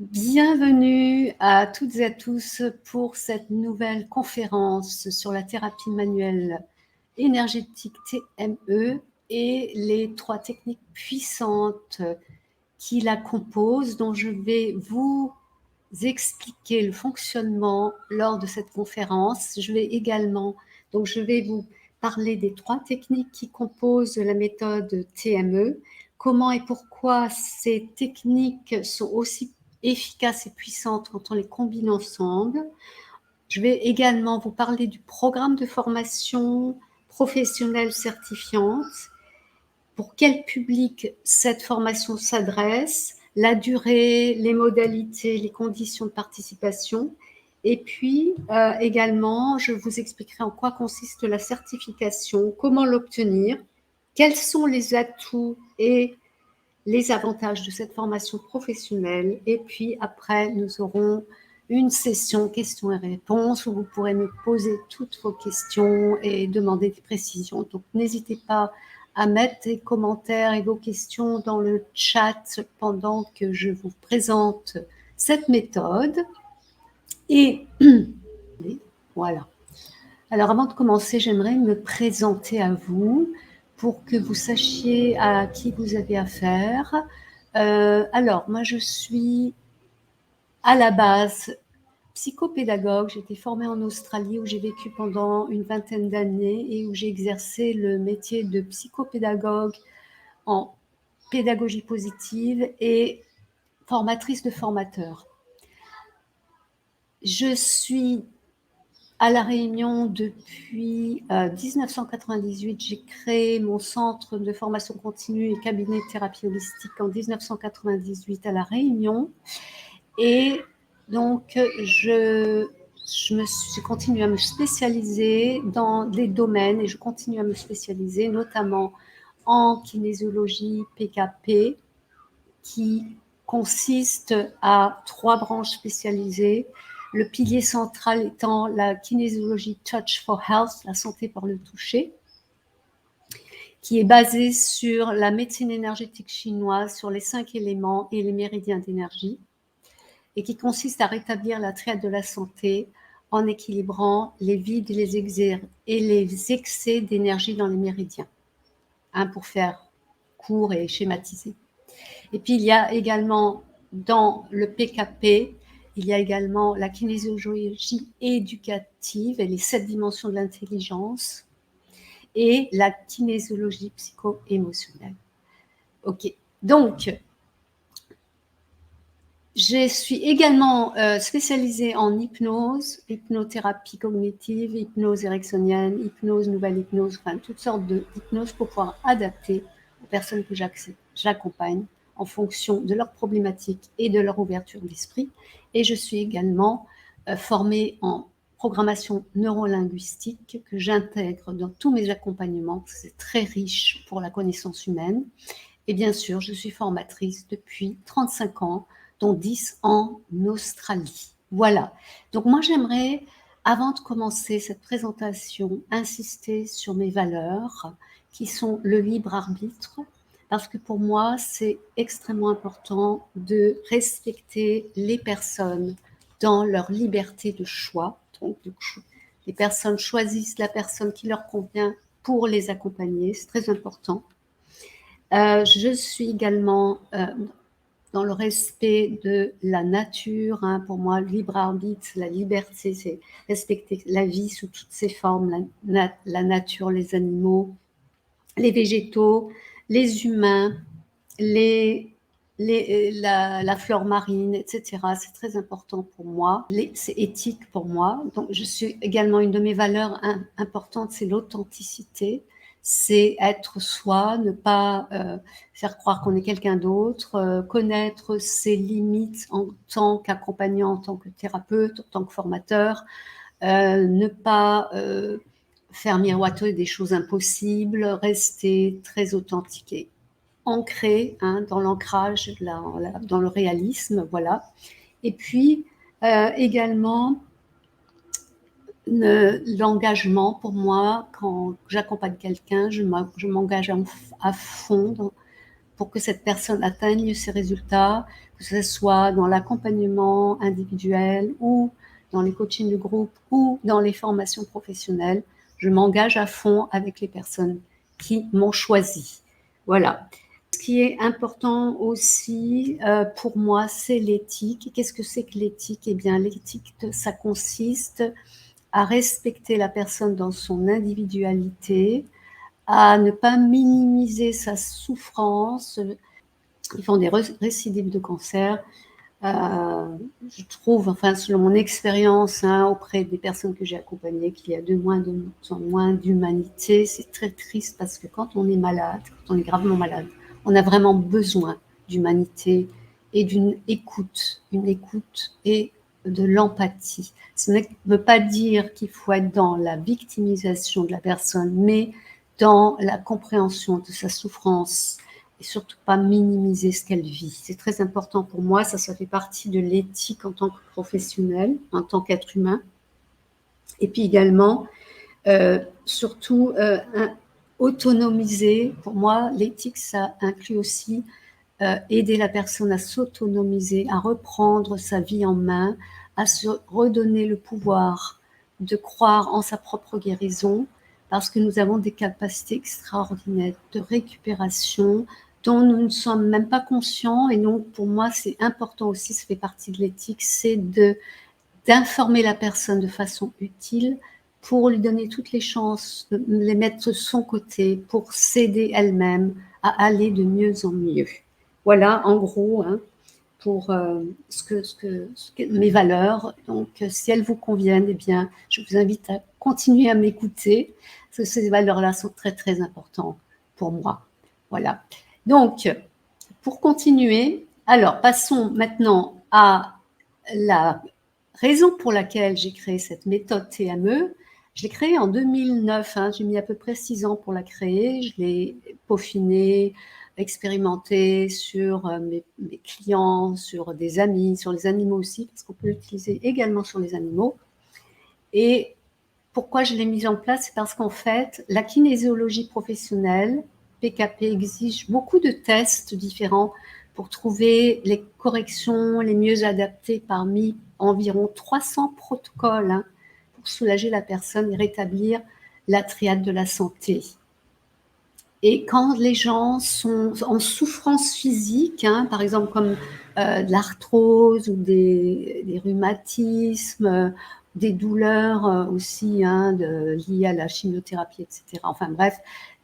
Bienvenue à toutes et à tous pour cette nouvelle conférence sur la thérapie manuelle énergétique TME et les 3 techniques puissantes qui la composent, dont je vais vous expliquer le fonctionnement lors de cette conférence. Je vais vous parler des 3 techniques qui composent la méthode TME, comment et pourquoi ces techniques sont aussi efficaces et puissantes quand on les combine ensemble. Je vais également vous parler du programme de formation professionnelle certifiante, pour quel public cette formation s'adresse, la durée, les modalités, les conditions de participation. Et puis également, je vous expliquerai en quoi consiste la certification, comment l'obtenir, quels sont les atouts et les avantages de cette formation professionnelle. Et puis après, nous aurons une session questions et réponses où vous pourrez me poser toutes vos questions et demander des précisions. Donc n'hésitez pas à mettre des commentaires et vos questions dans le chat pendant que je vous présente cette méthode. Et voilà. Alors avant de commencer, j'aimerais me présenter à vous pour que vous sachiez à qui vous avez affaire. Alors, moi je suis à la base psychopédagogue. J'ai été formée en Australie où j'ai vécu pendant une vingtaine d'années et où j'ai exercé le métier de psychopédagogue en pédagogie positive et formatrice de formateurs. Je suis à La Réunion depuis 1998. J'ai créé mon centre de formation continue et cabinet de thérapie holistique en 1998 à La Réunion. Et donc, je continue à me spécialiser dans des domaines et je continue à me spécialiser notamment en kinésiologie PKP, qui consiste à 3 branches spécialisées. Le pilier central étant la kinésiologie Touch for Health, la santé par le toucher, qui est basée sur la médecine énergétique chinoise, sur les 5 éléments et les méridiens d'énergie, et qui consiste à rétablir la triade de la santé en équilibrant les vides et les excès d'énergie dans les méridiens, pour faire court et schématiser. Et puis il y a également dans le PKP, il y a également la kinésiologie éducative et les 7 dimensions de l'intelligence et la kinésiologie psycho-émotionnelle. Ok, donc je suis également spécialisée en hypnose, hypnothérapie cognitive, hypnose ericksonienne, hypnose, nouvelle hypnose, enfin toutes sortes d'hypnose pour pouvoir adapter aux personnes que j'accompagne en fonction de leurs problématiques et de leur ouverture d'esprit. Et je suis également formée en programmation neurolinguistique que j'intègre dans tous mes accompagnements. C'est très riche pour la connaissance humaine. Et bien sûr, je suis formatrice depuis 35 ans, dont 10 en Australie. Voilà. Donc moi, j'aimerais, avant de commencer cette présentation, insister sur mes valeurs, qui sont le libre arbitre, parce que pour moi, c'est extrêmement important de respecter les personnes dans leur liberté de choix. Donc, les personnes choisissent la personne qui leur convient pour les accompagner, c'est très important. Je suis également dans le respect de la nature. Pour moi, le libre arbitre, la liberté, c'est respecter la vie sous toutes ses formes, la nature, les animaux, les végétaux, les humains, la flore marine, etc. C'est très important pour moi. C'est éthique pour moi. Donc, je suis également, une de mes valeurs importantes, c'est l'authenticité. C'est être soi, ne pas faire croire qu'on est quelqu'un d'autre, connaître ses limites en tant qu'accompagnant, en tant que thérapeute, en tant que formateur, ne pas faire miroiter des choses impossibles, rester très authentique et ancré dans l'ancrage, dans le réalisme, voilà. Et puis également l'engagement. Pour moi, quand j'accompagne quelqu'un, je m'engage à fond pour que cette personne atteigne ses résultats, que ce soit dans l'accompagnement individuel ou dans les coachings de groupe ou dans les formations professionnelles. Je m'engage à fond avec les personnes qui m'ont choisi. Voilà. Ce qui est important aussi pour moi, c'est l'éthique. Qu'est-ce que c'est que l'éthique? Eh bien, l'éthique, ça consiste à respecter la personne dans son individualité, à ne pas minimiser sa souffrance. Ils font des récidives de cancer. Je trouve, enfin, selon mon expérience auprès des personnes que j'ai accompagnées, qu'il y a de moins en moins d'humanité. C'est très triste parce que quand on est malade, quand on est gravement malade, on a vraiment besoin d'humanité et d'une écoute, une écoute et de l'empathie. Ça ne veut pas dire qu'il faut être dans la victimisation de la personne, mais dans la compréhension de sa souffrance et surtout pas minimiser ce qu'elle vit. C'est très important pour moi, ça fait partie de l'éthique en tant que professionnel, en tant qu'être humain. Et puis également, surtout, autonomiser. Pour moi, l'éthique, ça inclut aussi aider la personne à s'autonomiser, à reprendre sa vie en main, à se redonner le pouvoir de croire en sa propre guérison, parce que nous avons des capacités extraordinaires de récupération dont nous ne sommes même pas conscients. Et donc, pour moi, c'est important aussi, ça fait partie de l'éthique, c'est d'informer la personne de façon utile pour lui donner toutes les chances, de les mettre de son côté, pour s'aider elle-même à aller de mieux en mieux. Voilà, en gros, pour mes valeurs. Donc, si elles vous conviennent, eh bien, je vous invite à continuer à m'écouter, parce que ces valeurs-là sont très, très importantes pour moi. Voilà. Donc, pour continuer, alors, passons maintenant à la raison pour laquelle j'ai créé cette méthode TME. Je l'ai créée en 2009, j'ai mis à peu près 6 ans pour la créer. Je l'ai peaufinée, expérimentée sur mes clients, sur des amis, sur les animaux aussi, parce qu'on peut l'utiliser également sur les animaux. Et pourquoi je l'ai mise en place? C'est parce qu'en fait, la kinésiologie professionnelle, PKP, exige beaucoup de tests différents pour trouver les corrections les mieux adaptées parmi environ 300 protocoles pour soulager la personne et rétablir la triade de la santé. Et quand les gens sont en souffrance physique, par exemple comme de l'arthrose ou des rhumatismes, des douleurs aussi liées à la chimiothérapie, etc. Enfin bref,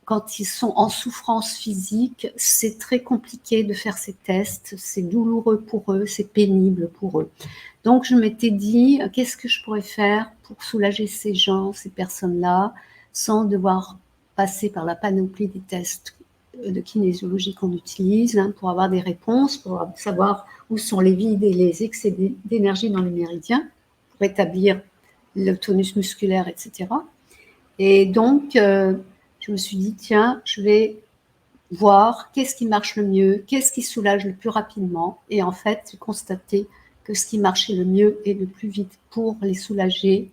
quand ils sont en souffrance physique, c'est très compliqué de faire ces tests, c'est douloureux pour eux, c'est pénible pour eux. Donc je m'étais dit, qu'est-ce que je pourrais faire pour soulager ces gens, ces personnes-là, sans devoir passer par la panoplie des tests de kinésiologie qu'on utilise pour avoir des réponses, pour savoir où sont les vides et les excès d'énergie dans les méridiens, pour rétablir le tonus musculaire, etc. Et donc, je me suis dit, tiens, je vais voir qu'est-ce qui marche le mieux, qu'est-ce qui soulage le plus rapidement. Et en fait, j'ai constaté que ce qui marchait le mieux et le plus vite pour les soulager,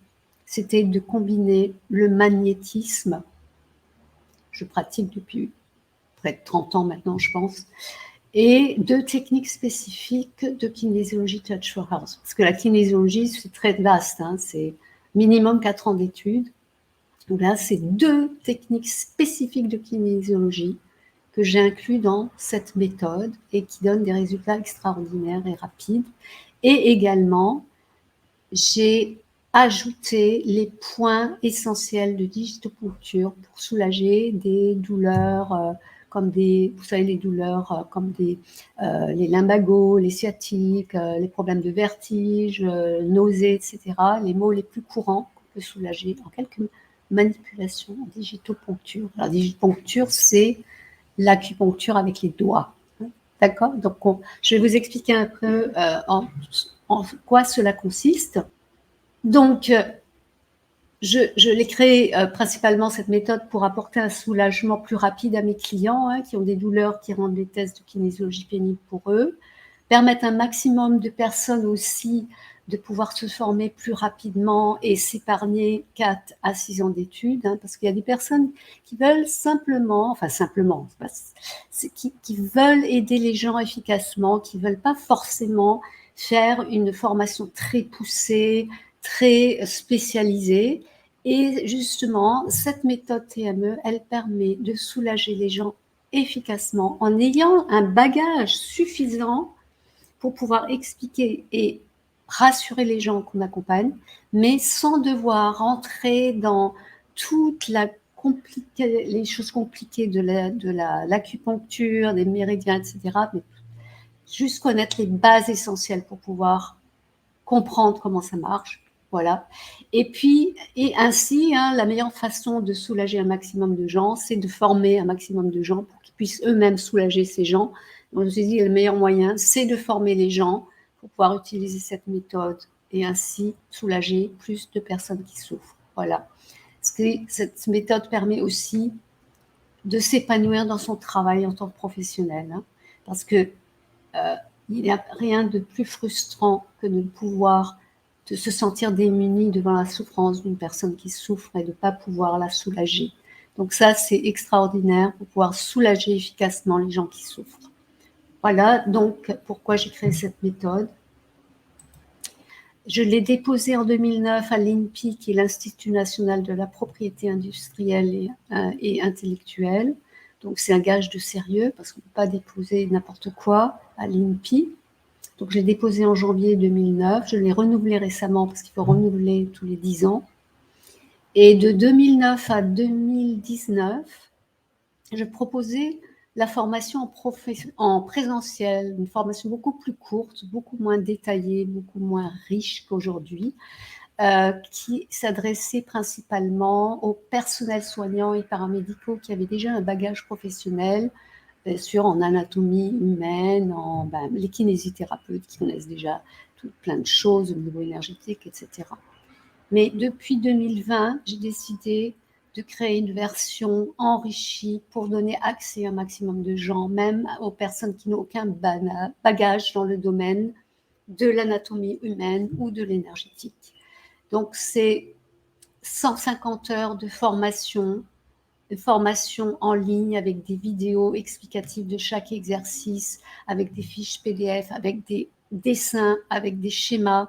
c'était de combiner le magnétisme. Je pratique depuis près de 30 ans maintenant, je pense, et 2 techniques spécifiques de kinésiologie Touch for Health. Parce que la kinésiologie, c'est très vaste, c'est minimum 4 ans d'études. Donc là, c'est 2 techniques spécifiques de kinésiologie que j'ai inclus dans cette méthode et qui donnent des résultats extraordinaires et rapides. Et également, j'ai ajouté les points essentiels de digitopuncture pour soulager des douleurs comme vous savez, les douleurs comme les lumbagos, les sciatiques, les problèmes de vertige, nausées, etc. Les maux les plus courants qu'on peut soulager en quelques manipulations en digitopuncture. Alors, digitopuncture, c'est l'acupuncture avec les doigts. D'accord? Donc, je vais vous expliquer un peu en quoi cela consiste. Donc, je l'ai créé principalement cette méthode pour apporter un soulagement plus rapide à mes clients qui ont des douleurs qui rendent les tests de kinésiologie pénibles pour eux, permettre un maximum de personnes aussi de pouvoir se former plus rapidement et s'épargner 4 à 6 ans d'études, hein, parce qu'il y a des personnes qui veulent simplement, qui veulent aider les gens efficacement, qui ne veulent pas forcément faire une formation très poussée, très spécialisée. Et justement, cette méthode TME, elle permet de soulager les gens efficacement en ayant un bagage suffisant pour pouvoir expliquer et rassurer les gens qu'on accompagne, mais sans devoir rentrer dans toutes les choses compliquées de l'acupuncture, des méridiens, etc. Mais juste connaître les bases essentielles pour pouvoir comprendre comment ça marche. Voilà. Et puis, et ainsi, hein, la meilleure façon de soulager un maximum de gens, c'est de former un maximum de gens pour qu'ils puissent eux-mêmes soulager ces gens. Donc, je me suis dit, le meilleur moyen, c'est de former les gens pour pouvoir utiliser cette méthode et ainsi soulager plus de personnes qui souffrent. Voilà. Parce que cette méthode permet aussi de s'épanouir dans son travail en tant que professionnel. Hein, parce que il n'y a rien de plus frustrant que de se sentir démuni devant la souffrance d'une personne qui souffre et de ne pas pouvoir la soulager. Donc ça, c'est extraordinaire pour pouvoir soulager efficacement les gens qui souffrent. Voilà donc pourquoi j'ai créé cette méthode. Je l'ai déposée en 2009 à l'INPI, qui est l'Institut national de la propriété industrielle et intellectuelle. Donc c'est un gage de sérieux parce qu'on ne peut pas déposer n'importe quoi à l'INPI. Donc, j'ai déposé en janvier 2009. Je l'ai renouvelé récemment parce qu'il faut renouveler tous les 10 ans. Et de 2009 à 2019, je proposais la formation en présentiel, une formation beaucoup plus courte, beaucoup moins détaillée, beaucoup moins riche qu'aujourd'hui, qui s'adressait principalement aux personnels soignants et paramédicaux qui avaient déjà un bagage professionnel, bien sûr en anatomie humaine, les kinésithérapeutes qui connaissent déjà plein de choses au niveau énergétique, etc. Mais depuis 2020, j'ai décidé de créer une version enrichie pour donner accès à un maximum de gens, même aux personnes qui n'ont aucun bagage dans le domaine de l'anatomie humaine ou de l'énergétique. Donc, c'est 150 heures de formation en ligne avec des vidéos explicatives de chaque exercice, avec des fiches PDF, avec des dessins, avec des schémas.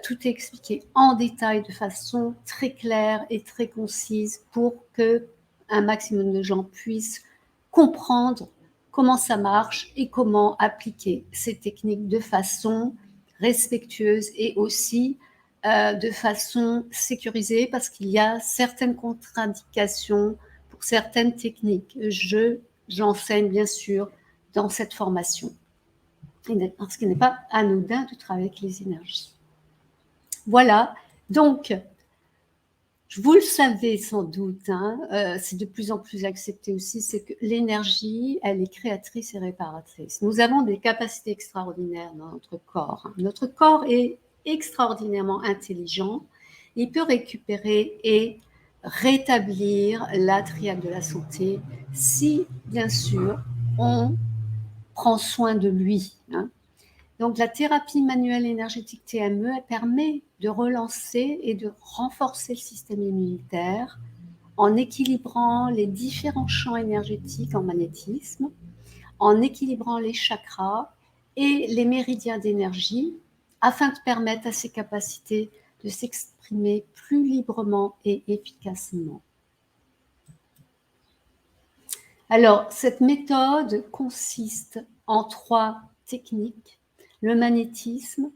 Tout est expliqué en détail de façon très claire et très concise pour que un maximum de gens puissent comprendre comment ça marche et comment appliquer ces techniques de façon respectueuse et aussi de façon sécurisée, parce qu'il y a certaines contre-indications pour certaines techniques. J'enseigne bien sûr dans cette formation, parce qu'il n'est pas anodin de travailler avec les énergies. Voilà, donc, vous le savez sans doute, hein, c'est de plus en plus accepté aussi, c'est que l'énergie, elle est créatrice et réparatrice. Nous avons des capacités extraordinaires dans notre corps. Hein. Notre corps est extraordinairement intelligent. Il peut récupérer et rétablir la triade de la santé si, bien sûr, on prend soin de lui. Hein. Donc, la thérapie manuelle énergétique TME, elle permet de relancer et de renforcer le système immunitaire en équilibrant les différents champs énergétiques en magnétisme, en équilibrant les chakras et les méridiens d'énergie afin de permettre à ces capacités de s'exprimer plus librement et efficacement. Alors, cette méthode consiste en 3 techniques: le magnétisme,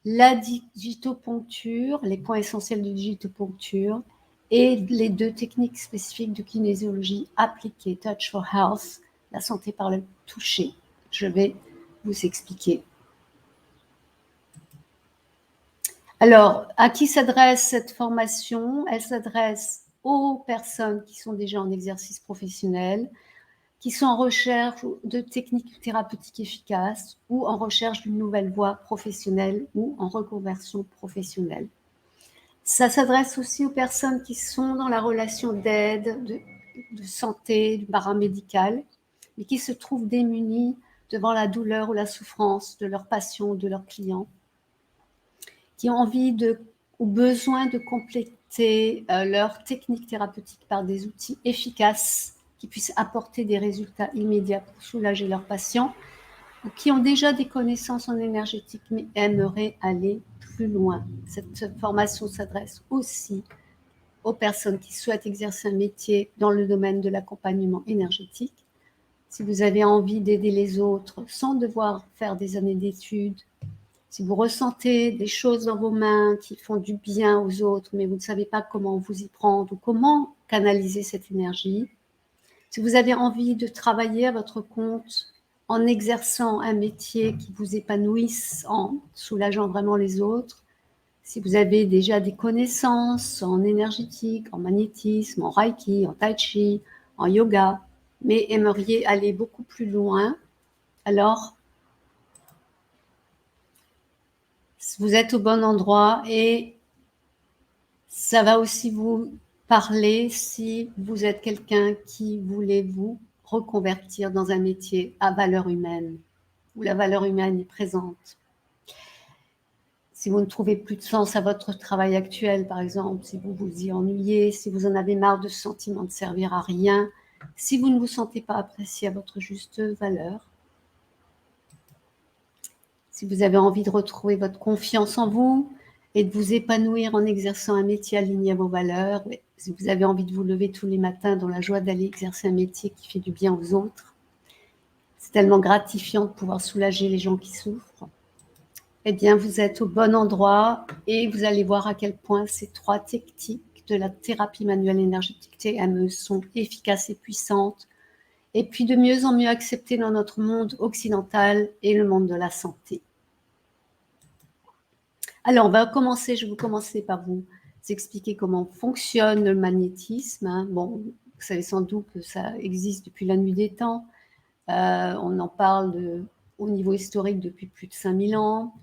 la digitoponcture, les points essentiels de digitoponcture, et les 2 techniques spécifiques de kinésiologie appliquée, Touch for Health, la santé par le toucher. Je vais vous expliquer. Alors, à qui s'adresse cette formation? Elle s'adresse aux personnes qui sont déjà en exercice professionnel, qui sont en recherche de techniques thérapeutiques efficaces ou en recherche d'une nouvelle voie professionnelle ou en reconversion professionnelle. Ça s'adresse aussi aux personnes qui sont dans la relation d'aide, de santé, du paramédical, mais qui se trouvent démunies devant la douleur ou la souffrance de leurs patients ou de leurs clients. qui ont envie ou besoin de compléter leur technique thérapeutique par des outils efficaces qui puissent apporter des résultats immédiats pour soulager leurs patients, ou qui ont déjà des connaissances en énergétique mais aimeraient aller plus loin. Cette formation s'adresse aussi aux personnes qui souhaitent exercer un métier dans le domaine de l'accompagnement énergétique. Si vous avez envie d'aider les autres sans devoir faire des années d'études, si vous ressentez des choses dans vos mains qui font du bien aux autres, mais vous ne savez pas comment vous y prendre ou comment canaliser cette énergie, si vous avez envie de travailler à votre compte en exerçant un métier qui vous épanouisse, en soulageant vraiment les autres, si vous avez déjà des connaissances en énergétique, en magnétisme, en reiki, en tai chi, en yoga, mais aimeriez aller beaucoup plus loin, alors vous êtes au bon endroit et ça va aussi vous parler si vous êtes quelqu'un qui voulait vous reconvertir dans un métier à valeur humaine, où la valeur humaine est présente. Si vous ne trouvez plus de sens à votre travail actuel, par exemple, si vous vous y ennuyez, si vous en avez marre de ce sentiment de servir à rien, si vous ne vous sentez pas apprécié à votre juste valeur, si vous avez envie de retrouver votre confiance en vous et de vous épanouir en exerçant un métier aligné à vos valeurs, si vous avez envie de vous lever tous les matins dans la joie d'aller exercer un métier qui fait du bien aux autres, c'est tellement gratifiant de pouvoir soulager les gens qui souffrent, eh bien, vous êtes au bon endroit et vous allez voir à quel point ces 3 techniques de la thérapie manuelle énergétique TME sont efficaces et puissantes, et puis de mieux en mieux acceptées dans notre monde occidental et le monde de la santé. Alors, on va commencer, je vais commencer par vous expliquer comment fonctionne le magnétisme. Hein. Bon, vous savez sans doute que ça existe depuis la nuit des temps. On en parle au niveau historique depuis plus de 5000 ans.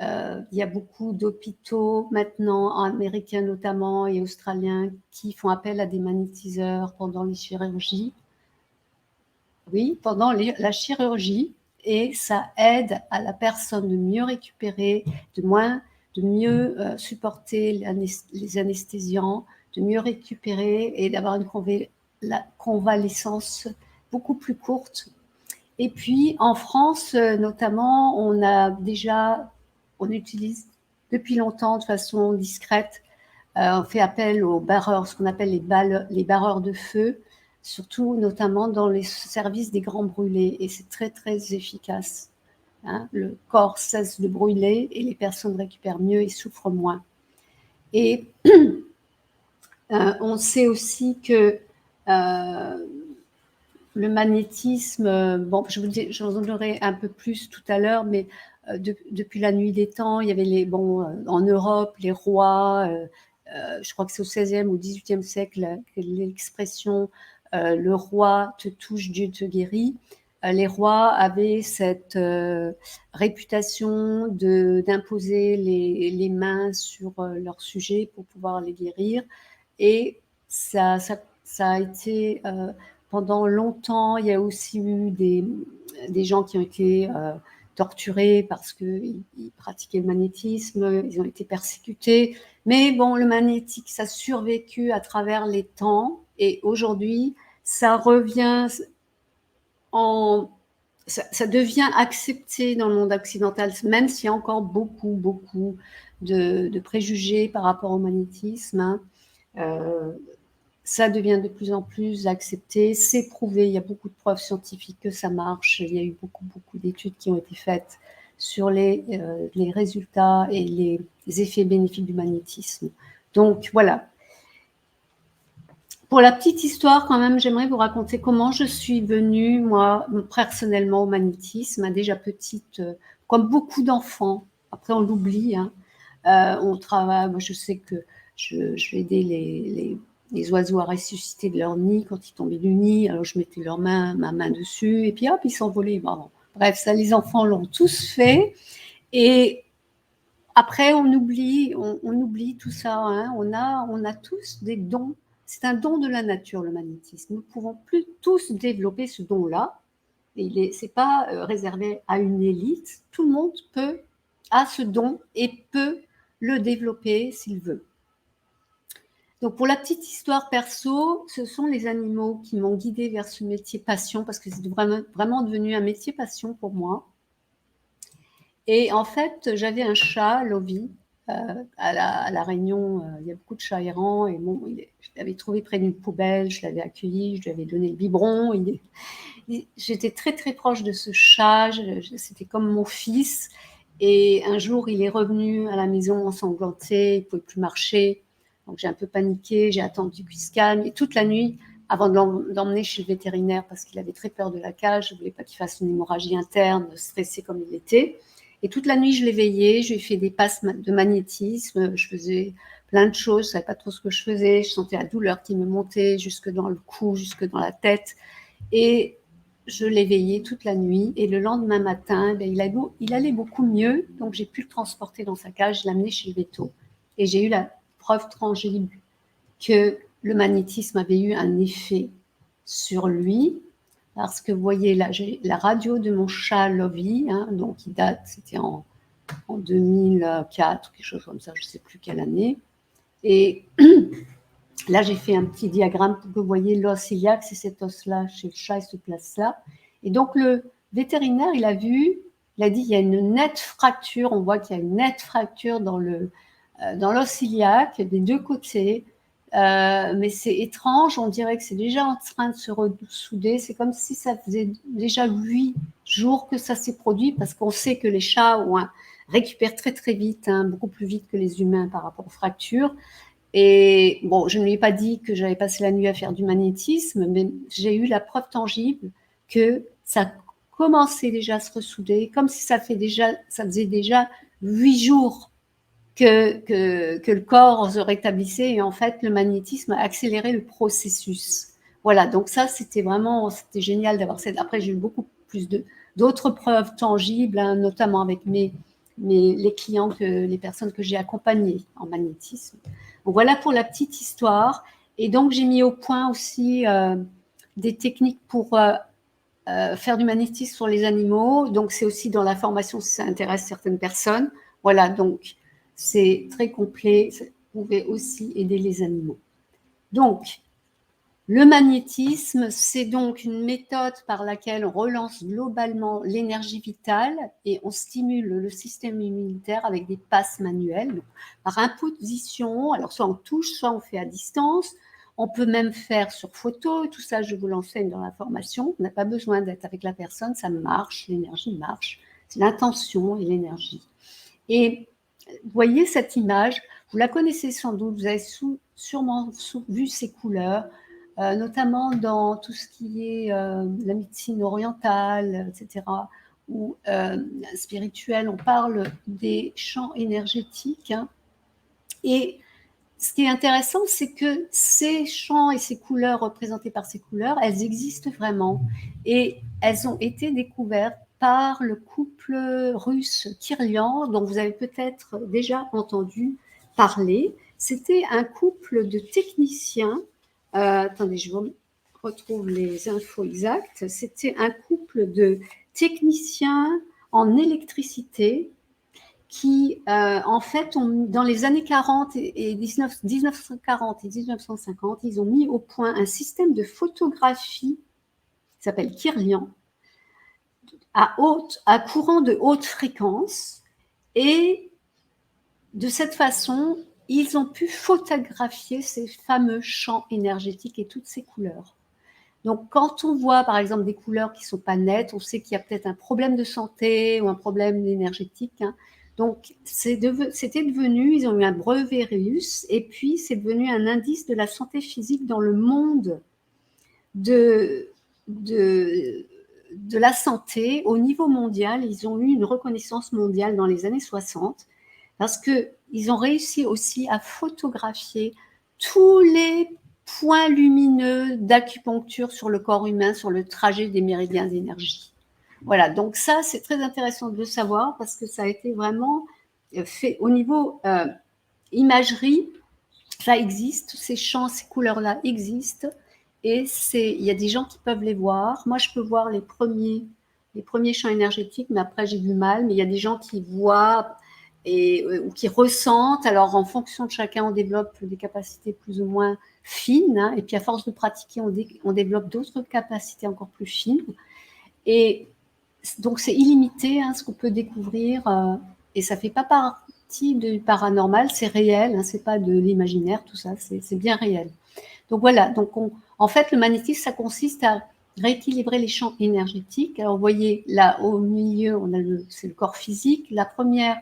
Il y a beaucoup d'hôpitaux maintenant, américains notamment et australiens, qui font appel à des magnétiseurs pendant les chirurgies. Oui, pendant la chirurgie, et ça aide à la personne de mieux récupérer, de mieux supporter les anesthésiants, de mieux récupérer et d'avoir la convalescence beaucoup plus courte. Et puis en France notamment, on utilise depuis longtemps de façon discrète, on fait appel aux barreurs, ce qu'on appelle les barreurs de feu, surtout notamment dans les services des grands brûlés, et c'est très très efficace. Hein. Le corps cesse de brûler et les personnes récupèrent mieux et souffrent moins. Et on sait aussi que le magnétisme, bon, je vous en donnerai un peu plus tout à l'heure, mais depuis la nuit des temps, il y avait en Europe, les rois, je crois que c'est au XVIe ou XVIIIe siècle, l'expression le roi te touche, Dieu te guérit. Les rois avaient cette réputation d'imposer les mains sur leurs sujets pour pouvoir les guérir. Et ça a été pendant longtemps, il y a aussi eu des gens qui ont été torturés parce qu'ils pratiquaient le magnétisme, ils ont été persécutés. Mais bon, le magnétique, ça a survécu à travers les temps et aujourd'hui, ça revient ça devient accepté dans le monde occidental, même s'il y a encore beaucoup de préjugés par rapport au magnétisme. Hein. Ça devient de plus en plus accepté, c'est prouvé, il y a beaucoup de preuves scientifiques que ça marche, il y a eu beaucoup d'études qui ont été faites sur les résultats et les effets bénéfiques du magnétisme. Donc voilà. Pour la petite histoire, quand même, j'aimerais vous raconter comment je suis venue, moi, personnellement, au magnétisme, déjà petite, comme beaucoup d'enfants. Après, on l'oublie. Hein. On travaille, moi, je sais que je vais aider les oiseaux à ressusciter de leur nid quand ils tombaient du nid. Alors, je mettais ma main dessus, et puis hop, ils s'envolaient. Bon, bref, ça, les enfants l'ont tous fait. Et après, on oublie tout ça. Hein. On a tous des dons. C'est un don de la nature, le magnétisme. Nous ne pouvons plus tous développer ce don-là. Ce n'est pas réservé à une élite. Tout le monde a ce don et peut le développer s'il veut. Donc, pour la petite histoire perso, ce sont les animaux qui m'ont guidée vers ce métier passion, parce que c'est vraiment devenu un métier passion pour moi. Et en fait, j'avais un chat, Lovie, à la Réunion, il y a beaucoup de chats errants, et bon, je l'avais trouvé près d'une poubelle, je l'avais accueilli, je lui avais donné le biberon. J'étais très très proche de ce chat, c'était comme mon fils. Et un jour, il est revenu à la maison ensanglanté, il ne pouvait plus marcher. Donc j'ai un peu paniqué, j'ai attendu qu'il se calme. Et toute la nuit, avant de l'emmener chez le vétérinaire, parce qu'il avait très peur de la cage, je ne voulais pas qu'il fasse une hémorragie interne, stressé comme il était. Et toute la nuit, je l'ai veillé, je lui ai fait des passes de magnétisme, je faisais plein de choses, je ne savais pas trop ce que je faisais, je sentais la douleur qui me montait jusque dans le cou, jusque dans la tête. Et je l'ai veillé toute la nuit. Et le lendemain matin, il allait beaucoup mieux, donc j'ai pu le transporter dans sa cage, je l'ai amené chez le véto. Et j'ai eu la preuve tangible que le magnétisme avait eu un effet sur lui. Parce que vous voyez, là, j'ai la radio de mon chat Lovie, donc qui date, c'était en 2004, quelque chose comme ça, je ne sais plus quelle année. Et là, j'ai fait un petit diagramme pour que vous voyez l'os iliaque, c'est cet os-là chez le chat, il se place là. Et donc, le vétérinaire, il a dit, il y a une nette fracture, on voit qu'il y a une nette fracture dans l'os iliaque des deux côtés. Mais c'est étrange, on dirait que c'est déjà en train de se ressouder. C'est comme si ça faisait déjà 8 jours que ça s'est produit, parce qu'on sait que les chats récupèrent très très vite, beaucoup plus vite que les humains par rapport aux fractures. Et bon, je ne lui ai pas dit que j'avais passé la nuit à faire du magnétisme, mais j'ai eu la preuve tangible que ça commençait déjà à se ressouder, comme si ça faisait déjà 8 jours que le corps se rétablissait, et en fait, le magnétisme a accéléré le processus. Voilà, donc ça, c'était génial d'avoir ça. Après, j'ai eu beaucoup plus d'autres preuves tangibles, notamment avec les clients, les personnes que j'ai accompagnées en magnétisme. Donc voilà pour la petite histoire. Et donc, j'ai mis au point aussi des techniques pour faire du magnétisme sur les animaux. Donc, c'est aussi dans la formation si ça intéresse certaines personnes. Voilà, donc c'est très complet. Vous pouvez aussi aider les animaux. Donc, le magnétisme, c'est donc une méthode par laquelle on relance globalement l'énergie vitale et on stimule le système immunitaire avec des passes manuelles. Donc, par imposition, alors soit on touche, soit on fait à distance. On peut même faire sur photo, tout ça je vous l'enseigne dans la formation. On n'a pas besoin d'être avec la personne, ça marche, l'énergie marche. C'est l'intention et l'énergie. Et vous voyez cette image, vous la connaissez sans doute, vous avez sûrement vu ces couleurs, notamment dans tout ce qui est la médecine orientale, etc., ou spirituelle. On parle des champs énergétiques. Et ce qui est intéressant, c'est que ces champs et ces couleurs représentées par ces couleurs, elles existent vraiment. Et elles ont été découvertes par le couple russe Kirlian, dont vous avez peut-être déjà entendu parler. C'était un couple de techniciens. Attendez, je vous retrouve les infos exactes. C'était un couple de techniciens en électricité qui, en fait, dans les années 40 et 1940 et 1950, ils ont mis au point un système de photographie qui s'appelle Kirlian, à courant de haute fréquence. Et de cette façon, ils ont pu photographier ces fameux champs énergétiques et toutes ces couleurs. Donc, quand on voit, par exemple, des couleurs qui ne sont pas nettes, on sait qu'il y a peut-être un problème de santé ou un problème énergétique. Donc, c'était devenu, ils ont eu un brevet russe, et puis c'est devenu un indice de la santé physique dans le monde de la santé au niveau mondial. Ils ont eu une reconnaissance mondiale dans les années 60 parce qu'ils ont réussi aussi à photographier tous les points lumineux d'acupuncture sur le corps humain, sur le trajet des méridiens d'énergie. Voilà, donc ça, c'est très intéressant de le savoir parce que ça a été vraiment fait au niveau imagerie. Ça existe, ces champs, ces couleurs-là existent, et il y a des gens qui peuvent les voir. Moi, je peux voir les premiers champs énergétiques, mais après, j'ai du mal. Mais il y a des gens qui voient ou qui ressentent. Alors, en fonction de chacun, on développe des capacités plus ou moins fines, hein, et puis à force de pratiquer, on développe d'autres capacités encore plus fines. Et donc, c'est illimité, hein, ce qu'on peut découvrir, et ça ne fait pas partie du paranormal, c'est réel, hein, c'est pas de l'imaginaire, tout ça, c'est bien réel. Donc voilà, donc en fait, le magnétisme, ça consiste à rééquilibrer les champs énergétiques. Alors, vous voyez, là, au milieu, c'est le corps physique. La première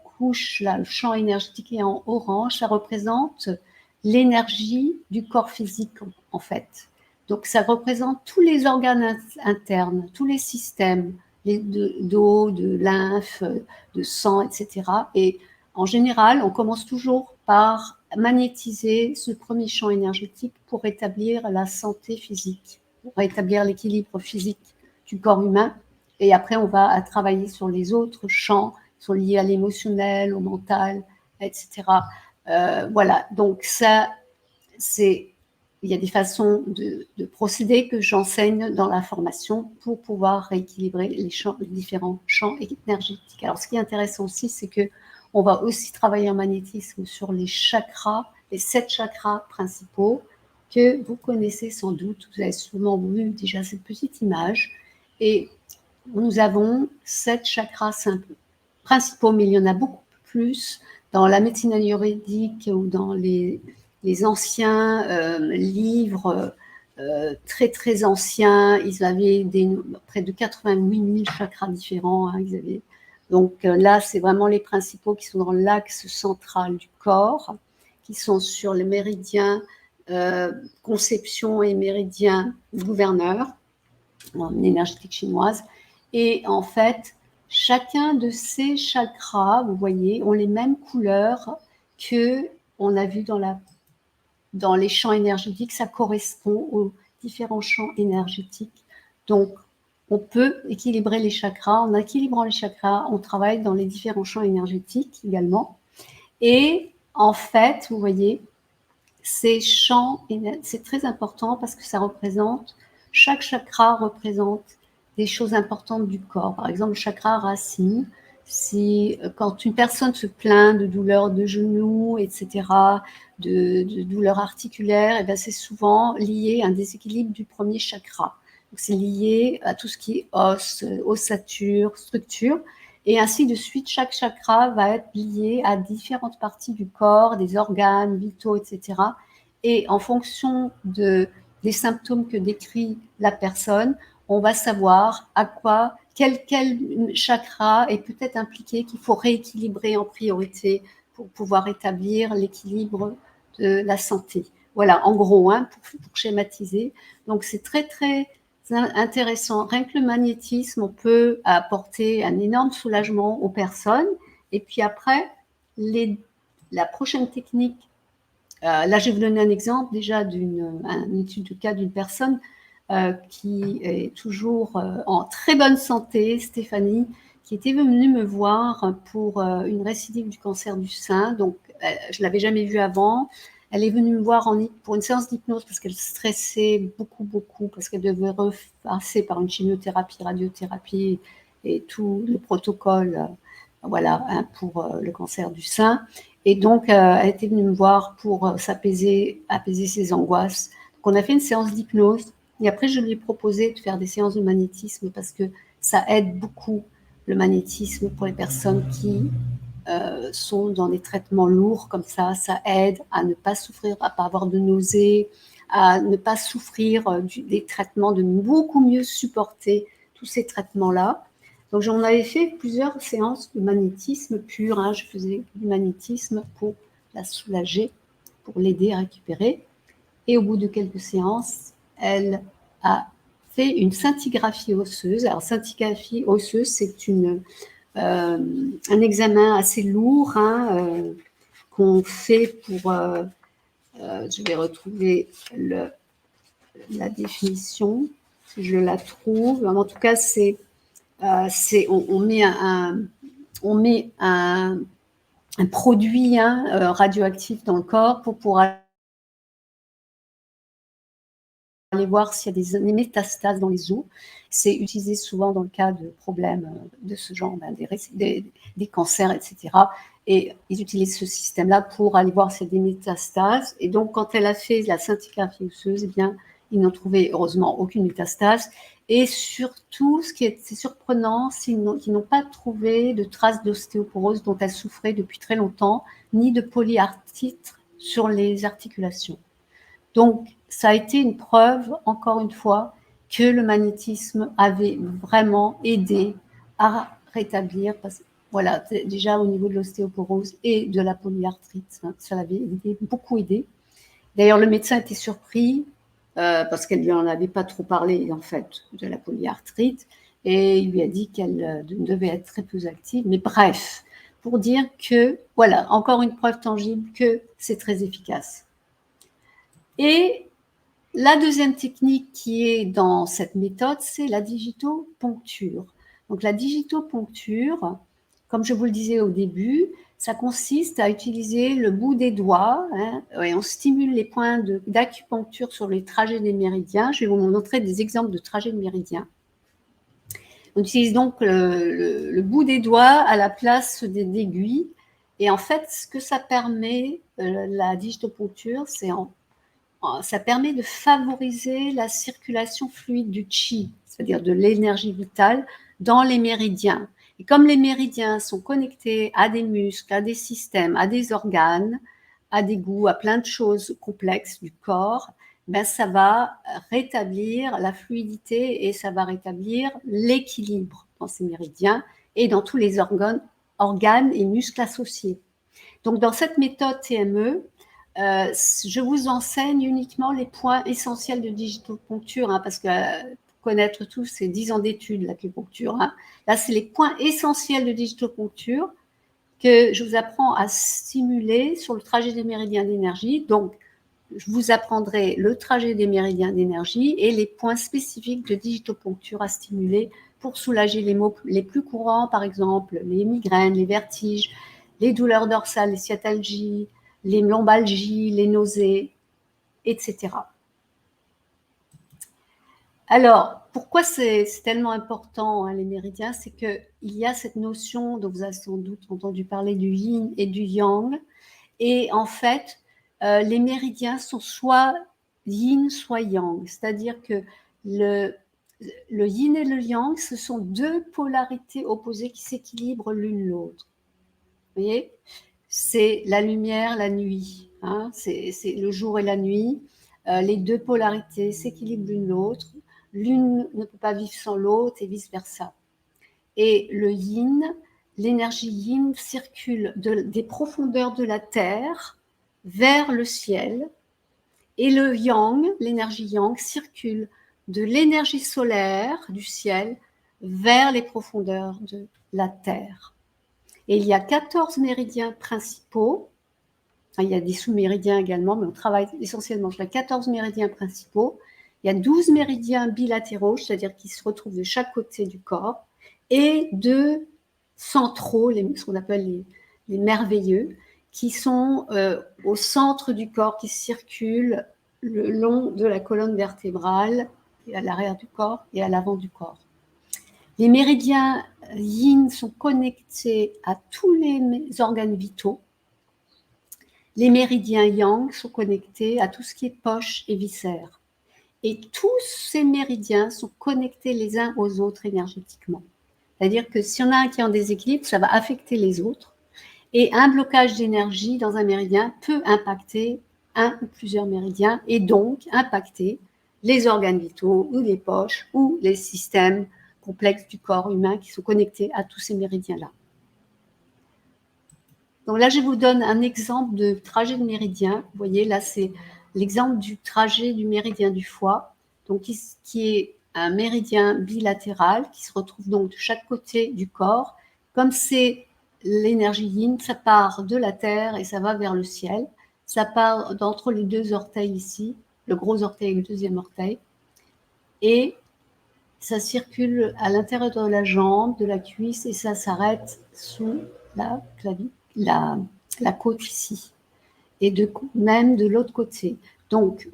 couche, là, le champ énergétique est en orange, ça représente l'énergie du corps physique, en fait. Donc, ça représente tous les organes internes, tous les systèmes d'eau, de lymphe, de sang, etc. Et en général, on commence toujours par magnétiser ce premier champ énergétique pour rétablir la santé physique, pour rétablir l'équilibre physique du corps humain. Et après, on va travailler sur les autres champs qui sont liés à l'émotionnel, au mental, etc. Voilà, donc ça, il y a des façons de procéder que j'enseigne dans la formation pour pouvoir rééquilibrer les différents champs énergétiques. Alors, ce qui est intéressant aussi, c'est qu'on va aussi travailler en magnétisme sur les chakras, les 7 chakras principaux que vous connaissez sans doute. Vous avez sûrement vu déjà cette petite image. Et nous avons 7 chakras principaux, mais il y en a beaucoup plus dans la médecine ayurvédique ou dans les anciens livres très très anciens. Ils avaient près de 88 000 chakras différents. Hein, donc là, c'est vraiment les principaux qui sont dans l'axe central du corps, qui sont sur le méridien conception et méridien gouverneur en énergétique chinoise. Et en fait, chacun de ces chakras, vous voyez, ont les mêmes couleurs que on a vu dans les champs énergétiques. Ça correspond aux différents champs énergétiques. Donc, on peut équilibrer les chakras. En équilibrant les chakras, on travaille dans les différents champs énergétiques également. Et en fait, vous voyez, ces champs, c'est très important parce que ça représente, chaque chakra représente des choses importantes du corps. Par exemple, le chakra racine, quand une personne se plaint de douleurs de genoux, etc., de douleurs articulaires, et bien c'est souvent lié à un déséquilibre du premier chakra. C'est lié à tout ce qui est os, ossature, structure. Et ainsi de suite, chaque chakra va être lié à différentes parties du corps, des organes vitaux, etc. Et en fonction des symptômes que décrit la personne, on va savoir quel chakra est peut-être impliqué, qu'il faut rééquilibrer en priorité pour pouvoir établir l'équilibre de la santé. Voilà, en gros, hein, pour schématiser. Donc, c'est très, très intéressant. Rien que le magnétisme, on peut apporter un énorme soulagement aux personnes. Et puis après, la prochaine technique, là, je vais vous donner un exemple déjà d'une étude de cas d'une personne qui est toujours en très bonne santé, Stéphanie, qui était venue me voir pour une récidive du cancer du sein. Donc, je ne l'avais jamais vue avant. Elle est venue me voir pour une séance d'hypnose parce qu'elle stressait beaucoup, beaucoup, parce qu'elle devait repasser par une chimiothérapie, radiothérapie et tout le protocole voilà, hein, pour le cancer du sein. Et donc, elle était venue me voir pour apaiser ses angoisses. Donc, on a fait une séance d'hypnose. Et après, je lui ai proposé de faire des séances de magnétisme parce que ça aide beaucoup, le magnétisme, pour les personnes qui sont dans des traitements lourds comme ça. Ça aide à ne pas souffrir, à ne pas avoir de nausées, à ne pas souffrir des traitements, de beaucoup mieux supporter tous ces traitements-là. Donc, j'en avais fait plusieurs séances de magnétisme pur. Hein. Je faisais du magnétisme pour la soulager, pour l'aider à récupérer. Et au bout de quelques séances, elle a fait une scintigraphie osseuse. Alors, scintigraphie osseuse, c'est un examen assez lourd hein, qu'on fait pour... je vais retrouver la définition, si je la trouve. En tout cas, on met un produit hein, radioactif dans le corps pour pouvoir aller voir s'il y a des métastases dans les os. C'est utilisé souvent dans le cas de problèmes de ce genre, des cancers, etc. Et ils utilisent ce système-là pour aller voir s'il y a des métastases. Et donc, quand elle a fait la scintigraphie osseuse, eh bien, ils n'ont trouvé heureusement aucune métastase. Et surtout, ce qui est surprenant, c'est qu'ils n'ont pas trouvé de traces d'ostéoporose dont elle souffrait depuis très longtemps, ni de polyarthrite sur les articulations. Donc, ça a été une preuve, encore une fois, que le magnétisme avait vraiment aidé à rétablir, parce que voilà, déjà au niveau de l'ostéoporose et de la polyarthrite, ça l'avait beaucoup aidé. D'ailleurs, le médecin était surpris parce qu'elle lui en avait pas trop parlé, en fait, de la polyarthrite, et il lui a dit qu'elle devait être très peu active. Mais bref, pour dire que, voilà, encore une preuve tangible que c'est très efficace. Et la deuxième technique qui est dans cette méthode, c'est la digitoponcture. Donc la digitoponcture, comme je vous le disais au début, ça consiste à utiliser le bout des doigts, et on stimule les points d'acupuncture sur les trajets des méridiens. Je vais vous montrer des exemples de trajets de méridiens. On utilise donc le bout des doigts à la place des aiguilles. Et en fait, ce que ça permet, la digitoponcture, ça permet de favoriser la circulation fluide du chi, c'est-à-dire de l'énergie vitale, dans les méridiens. Et comme les méridiens sont connectés à des muscles, à des systèmes, à des organes, à des goûts, à plein de choses complexes du corps, ben ça va rétablir la fluidité et ça va rétablir l'équilibre dans ces méridiens et dans tous les organes et muscles associés. Donc, dans cette méthode TME, je vous enseigne uniquement les points essentiels de digitoponcture, parce que connaître tout, c'est 10 ans d'études, l'acupuncture. Là, c'est les points essentiels de digitoponcture que je vous apprends à stimuler sur le trajet des méridiens d'énergie. Donc, je vous apprendrai le trajet des méridiens d'énergie et les points spécifiques de digitoponcture à stimuler pour soulager les maux les plus courants, par exemple les migraines, les vertiges, les douleurs dorsales, les sciatalgies, les lombalgies, les nausées, etc. Alors, pourquoi c'est tellement important, les méridiens? C'est qu'il y a cette notion dont vous avez sans doute entendu parler du yin et du yang. Et en fait, les méridiens sont soit yin, soit yang. C'est-à-dire que le yin et le yang, ce sont deux polarités opposées qui s'équilibrent l'une l'autre. Vous voyez? C'est la lumière, la nuit. C'est le jour et la nuit. Les deux polarités s'équilibrent l'une l'autre. L'une ne peut pas vivre sans l'autre et vice-versa. Et le yin, l'énergie yin circule des profondeurs de la terre vers le ciel. Et le yang, l'énergie yang, circule de l'énergie solaire du ciel vers les profondeurs de la terre. Et il y a 14 méridiens principaux. Il y a des sous-méridiens également, mais on travaille essentiellement sur les 14 méridiens principaux. Il y a 12 méridiens bilatéraux, c'est-à-dire qui se retrouvent de chaque côté du corps, et 2 centraux, ce qu'on appelle les merveilleux, qui sont au centre du corps, qui circulent le long de la colonne vertébrale, et à l'arrière du corps et à l'avant du corps. Les méridiens yin sont connectés à tous les organes vitaux. Les méridiens yang sont connectés à tout ce qui est poche et viscères. Et tous ces méridiens sont connectés les uns aux autres énergétiquement. C'est-à-dire que si on a un qui est en déséquilibre, ça va affecter les autres. Et un blocage d'énergie dans un méridien peut impacter un ou plusieurs méridiens et donc impacter les organes vitaux ou les poches ou les systèmes complexes du corps humain qui sont connectés à tous ces méridiens-là. Donc là, je vous donne un exemple de trajet de méridien. Vous voyez, là, c'est l'exemple du trajet du méridien du foie, donc qui est un méridien bilatéral qui se retrouve donc de chaque côté du corps. Comme c'est l'énergie yin, ça part de la terre et ça va vers le ciel. Ça part d'entre les deux orteils ici, le gros orteil et le deuxième orteil. Et ça circule à l'intérieur de la jambe, de la cuisse, et ça s'arrête sous la clavicule, la côte ici, et même de l'autre côté. Donc,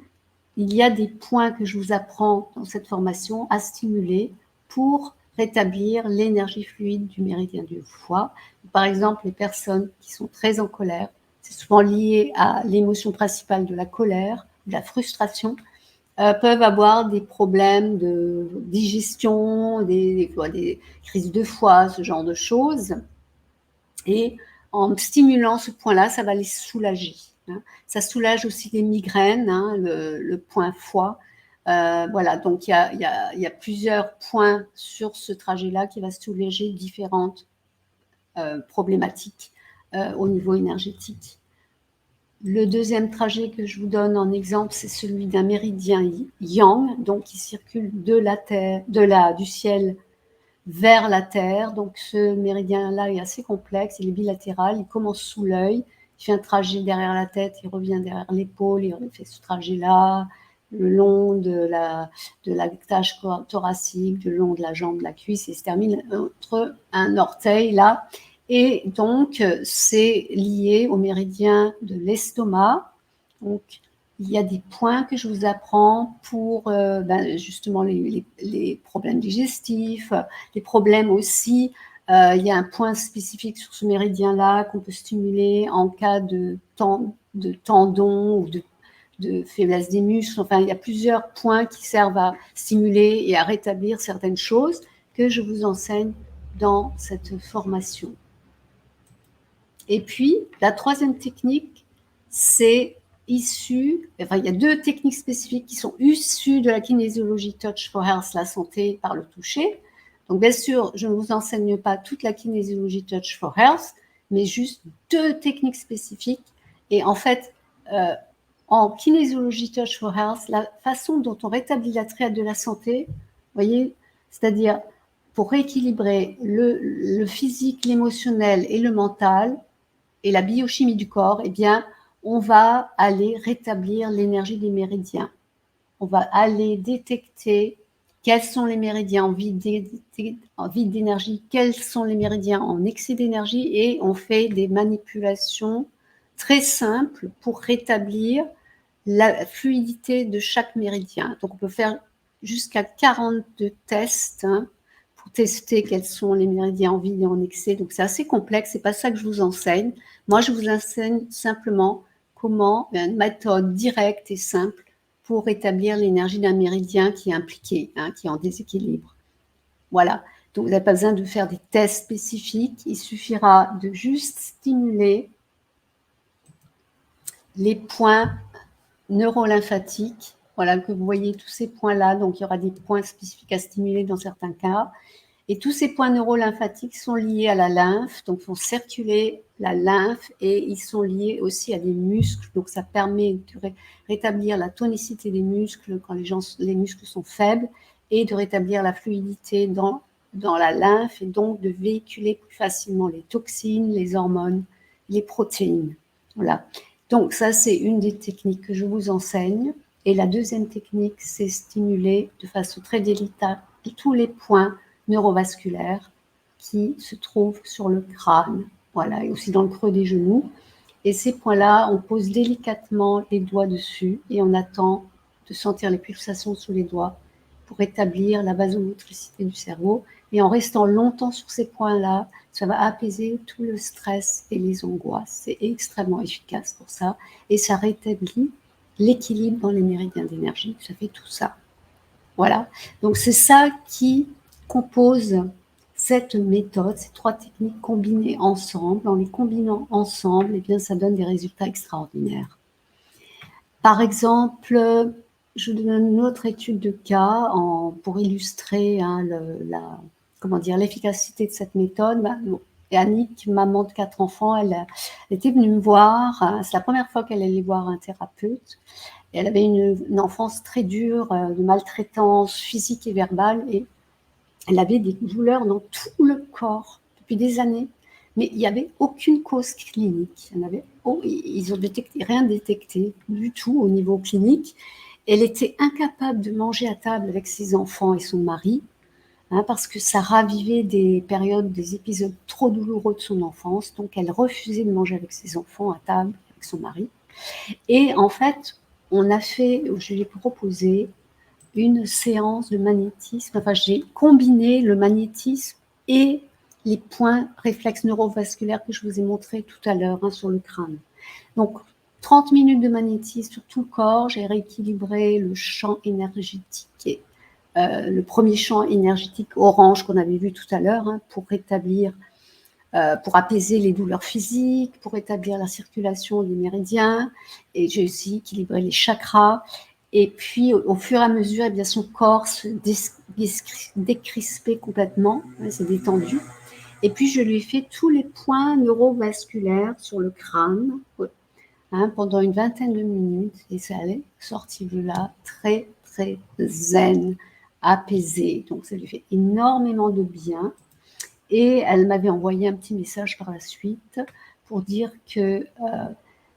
il y a des points que je vous apprends dans cette formation à stimuler pour rétablir l'énergie fluide du méridien du foie. Par exemple, les personnes qui sont très en colère, c'est souvent lié à l'émotion principale de la colère, de la frustration, peuvent avoir des problèmes de digestion, des crises de foie, ce genre de choses. Et en stimulant ce point-là, ça va les soulager. Ça soulage aussi les migraines, le point foie. Voilà, donc il y a plusieurs points sur ce trajet-là qui va soulager différentes problématiques au niveau énergétique. Le deuxième trajet que je vous donne en exemple, c'est celui d'un méridien yang, donc qui circule de la terre, du ciel vers la terre. Donc ce méridien-là est assez complexe, il est bilatéral, il commence sous l'œil, il fait un trajet derrière la tête, il revient derrière l'épaule, il fait ce trajet-là le long de la cage thoracique, le long de la jambe, de la cuisse, et il se termine entre un orteil là. Et donc, c'est lié au méridien de l'estomac. Donc, il y a des points que je vous apprends pour justement les problèmes digestifs, les problèmes aussi. Il y a un point spécifique sur ce méridien-là qu'on peut stimuler en cas de tendon ou de faiblesse des muscles. Enfin, il y a plusieurs points qui servent à stimuler et à rétablir certaines choses que je vous enseigne dans cette formation. Et puis, la troisième technique, c'est il y a deux techniques spécifiques qui sont issues de la kinésiologie Touch for Health, la santé par le toucher. Donc, bien sûr, je ne vous enseigne pas toute la kinésiologie Touch for Health, mais juste deux techniques spécifiques. Et en fait, en kinésiologie Touch for Health, la façon dont on rétablit la triade de la santé, vous voyez, c'est-à-dire pour rééquilibrer le physique, l'émotionnel et le mental, et la biochimie du corps, eh bien, on va aller rétablir l'énergie des méridiens. On va aller détecter quels sont les méridiens en vide d'énergie, quels sont les méridiens en excès d'énergie, et on fait des manipulations très simples pour rétablir la fluidité de chaque méridien. Donc, on peut faire jusqu'à 42 tests pour tester quels sont les méridiens en vide et en excès. Donc, c'est assez complexe, c'est pas ça que je vous enseigne. Moi, je vous enseigne simplement comment, une méthode directe et simple pour rétablir l'énergie d'un méridien qui est impliqué, qui est en déséquilibre. Voilà. Donc, vous n'avez pas besoin de faire des tests spécifiques. Il suffira de juste stimuler les points neurolymphatiques. Voilà, que vous voyez tous ces points-là. Donc, il y aura des points spécifiques à stimuler dans certains cas. Et tous ces points neurolymphatiques sont liés à la lymphe, donc font circuler la lymphe, et ils sont liés aussi à des muscles. Donc, ça permet de rétablir la tonicité des muscles quand les muscles sont faibles, et de rétablir la fluidité dans la lymphe, et donc de véhiculer plus facilement les toxines, les hormones, les protéines. Voilà. Donc, ça, c'est une des techniques que je vous enseigne. Et la deuxième technique, c'est stimuler de façon très délicate tous les points neurovasculaires qui se trouvent sur le crâne, voilà, et aussi dans le creux des genoux. Et ces points-là, on pose délicatement les doigts dessus et on attend de sentir les pulsations sous les doigts pour établir la vasomotricité du cerveau. Et en restant longtemps sur ces points-là, ça va apaiser tout le stress et les angoisses. C'est extrêmement efficace pour ça. Et ça rétablit l'équilibre dans les méridiens d'énergie. Ça fait tout ça. Voilà. Donc, c'est ça qui compose cette méthode, ces trois techniques combinées ensemble. En les combinant ensemble, eh bien, ça donne des résultats extraordinaires. Par exemple, je vous donne une autre étude de cas pour illustrer l'efficacité de cette méthode. Et Annick, maman de 4 enfants, elle était venue me voir. C'est la première fois qu'elle allait voir un thérapeute. Et elle avait une enfance très dure, de maltraitance physique et verbale, et elle avait des douleurs dans tout le corps depuis des années, mais il n'y avait aucune cause clinique. Ils ont rien détecté du tout au niveau clinique. Elle était incapable de manger à table avec ses enfants et son mari, parce que ça ravivait des épisodes trop douloureux de son enfance. Donc, elle refusait de manger avec ses enfants à table, avec son mari. Et en fait, je lui ai proposé une séance de magnétisme. Enfin, j'ai combiné le magnétisme et les points réflexes neurovasculaires que je vous ai montrés tout à l'heure sur le crâne. Donc, 30 minutes de magnétisme sur tout le corps. J'ai rééquilibré le champ énergétique et le premier champ énergétique orange qu'on avait vu tout à l'heure pour rétablir, pour apaiser les douleurs physiques, pour rétablir la circulation des méridiens. Et j'ai aussi équilibré les chakras. Et puis, au fur et à mesure, eh bien, son corps se décrispait complètement, s'est détendu. Et puis, je lui ai fait tous les points neurovasculaires sur le crâne pendant une vingtaine de minutes. Et ça allait sorti de là très, très zen, apaisé. Donc, ça lui fait énormément de bien. Et elle m'avait envoyé un petit message par la suite pour dire que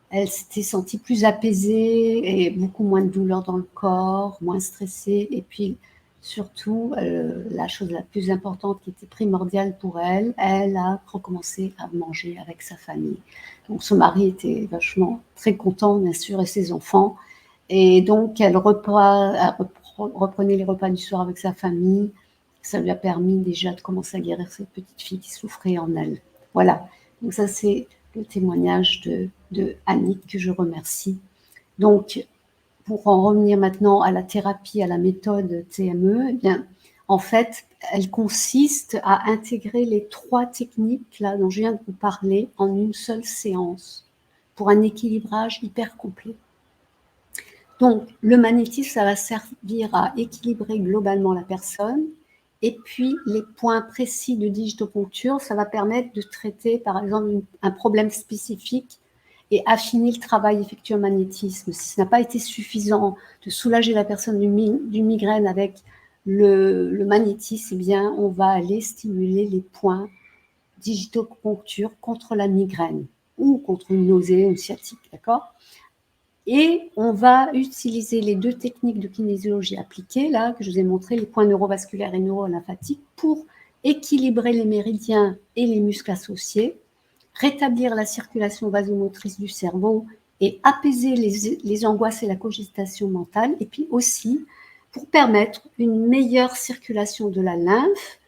elle s'était sentie plus apaisée et beaucoup moins de douleur dans le corps, moins stressée. Et puis, surtout, la chose la plus importante qui était primordiale pour elle, elle a recommencé à manger avec sa famille. Donc, son mari était vachement très content, bien sûr, et ses enfants. Et donc, elle reprenait les repas du soir avec sa famille. Ça lui a permis déjà de commencer à guérir cette petite fille qui souffrait en elle. Voilà. Donc, ça, c'est le témoignage de Annick que je remercie. Donc, pour en revenir maintenant à la thérapie, à la méthode TME, eh bien, en fait, elle consiste à intégrer les 3 techniques là, dont je viens de vous parler en une seule séance pour un équilibrage hyper complet. Donc, le magnétisme, ça va servir à équilibrer globalement la personne. Et puis, les points précis de digitopuncture, ça va permettre de traiter, par exemple, un problème spécifique et affiner le travail effectué en magnétisme. Si ce n'a pas été suffisant de soulager la personne d'une migraine avec le magnétisme, eh bien, on va aller stimuler les points digitopuncture contre la migraine ou contre une nausée, une sciatique, d'accord ? Et on va utiliser les 2 techniques de kinésiologie appliquée, là, que je vous ai montré, les points neurovasculaires et neurolymphatiques, pour équilibrer les méridiens et les muscles associés, rétablir la circulation vasomotrice du cerveau et apaiser les angoisses et la cogitation mentale, et puis aussi pour permettre une meilleure circulation de la lymphe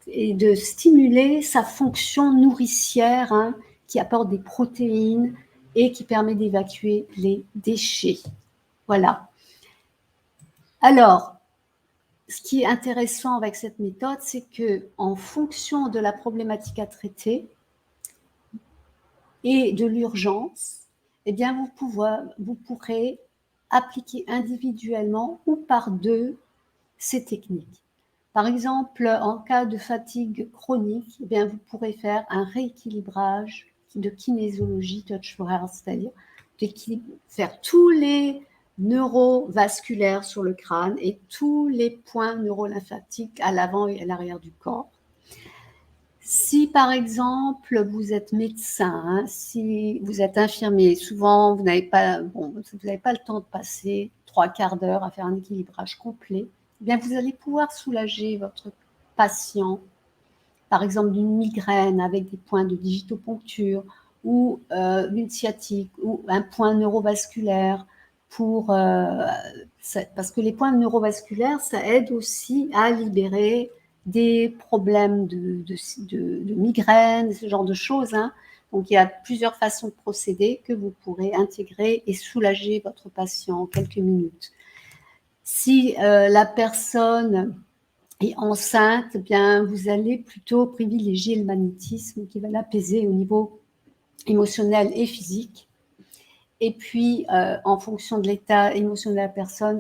et de stimuler sa fonction nourricière qui apporte des protéines et qui permet d'évacuer les déchets. Voilà. Alors, ce qui est intéressant avec cette méthode, c'est qu'en fonction de la problématique à traiter et de l'urgence, eh bien, vous pourrez appliquer individuellement ou par 2 ces techniques. Par exemple, en cas de fatigue chronique, eh bien, vous pourrez faire un rééquilibrage de kinésiologie touch-for-heart, c'est-à-dire faire tous les neurovasculaires sur le crâne et tous les points neurolymphatiques à l'avant et à l'arrière du corps. Si par exemple vous êtes médecin, si vous êtes infirmier, souvent vous n'avez pas le temps de passer 3/4 d'heure à faire un équilibrage complet, eh bien vous allez pouvoir soulager votre patient, par exemple d'une migraine avec des points de digitopuncture ou d'une sciatique ou un point neurovasculaire parce que les points neurovasculaires, ça aide aussi à libérer des problèmes de migraine, ce genre de choses. Donc, il y a plusieurs façons de procéder que vous pourrez intégrer et soulager votre patient en quelques minutes. Si la personne est enceinte, eh bien, vous allez plutôt privilégier le magnétisme qui va l'apaiser au niveau émotionnel et physique. Et puis, en fonction de l'état émotionnel de la personne,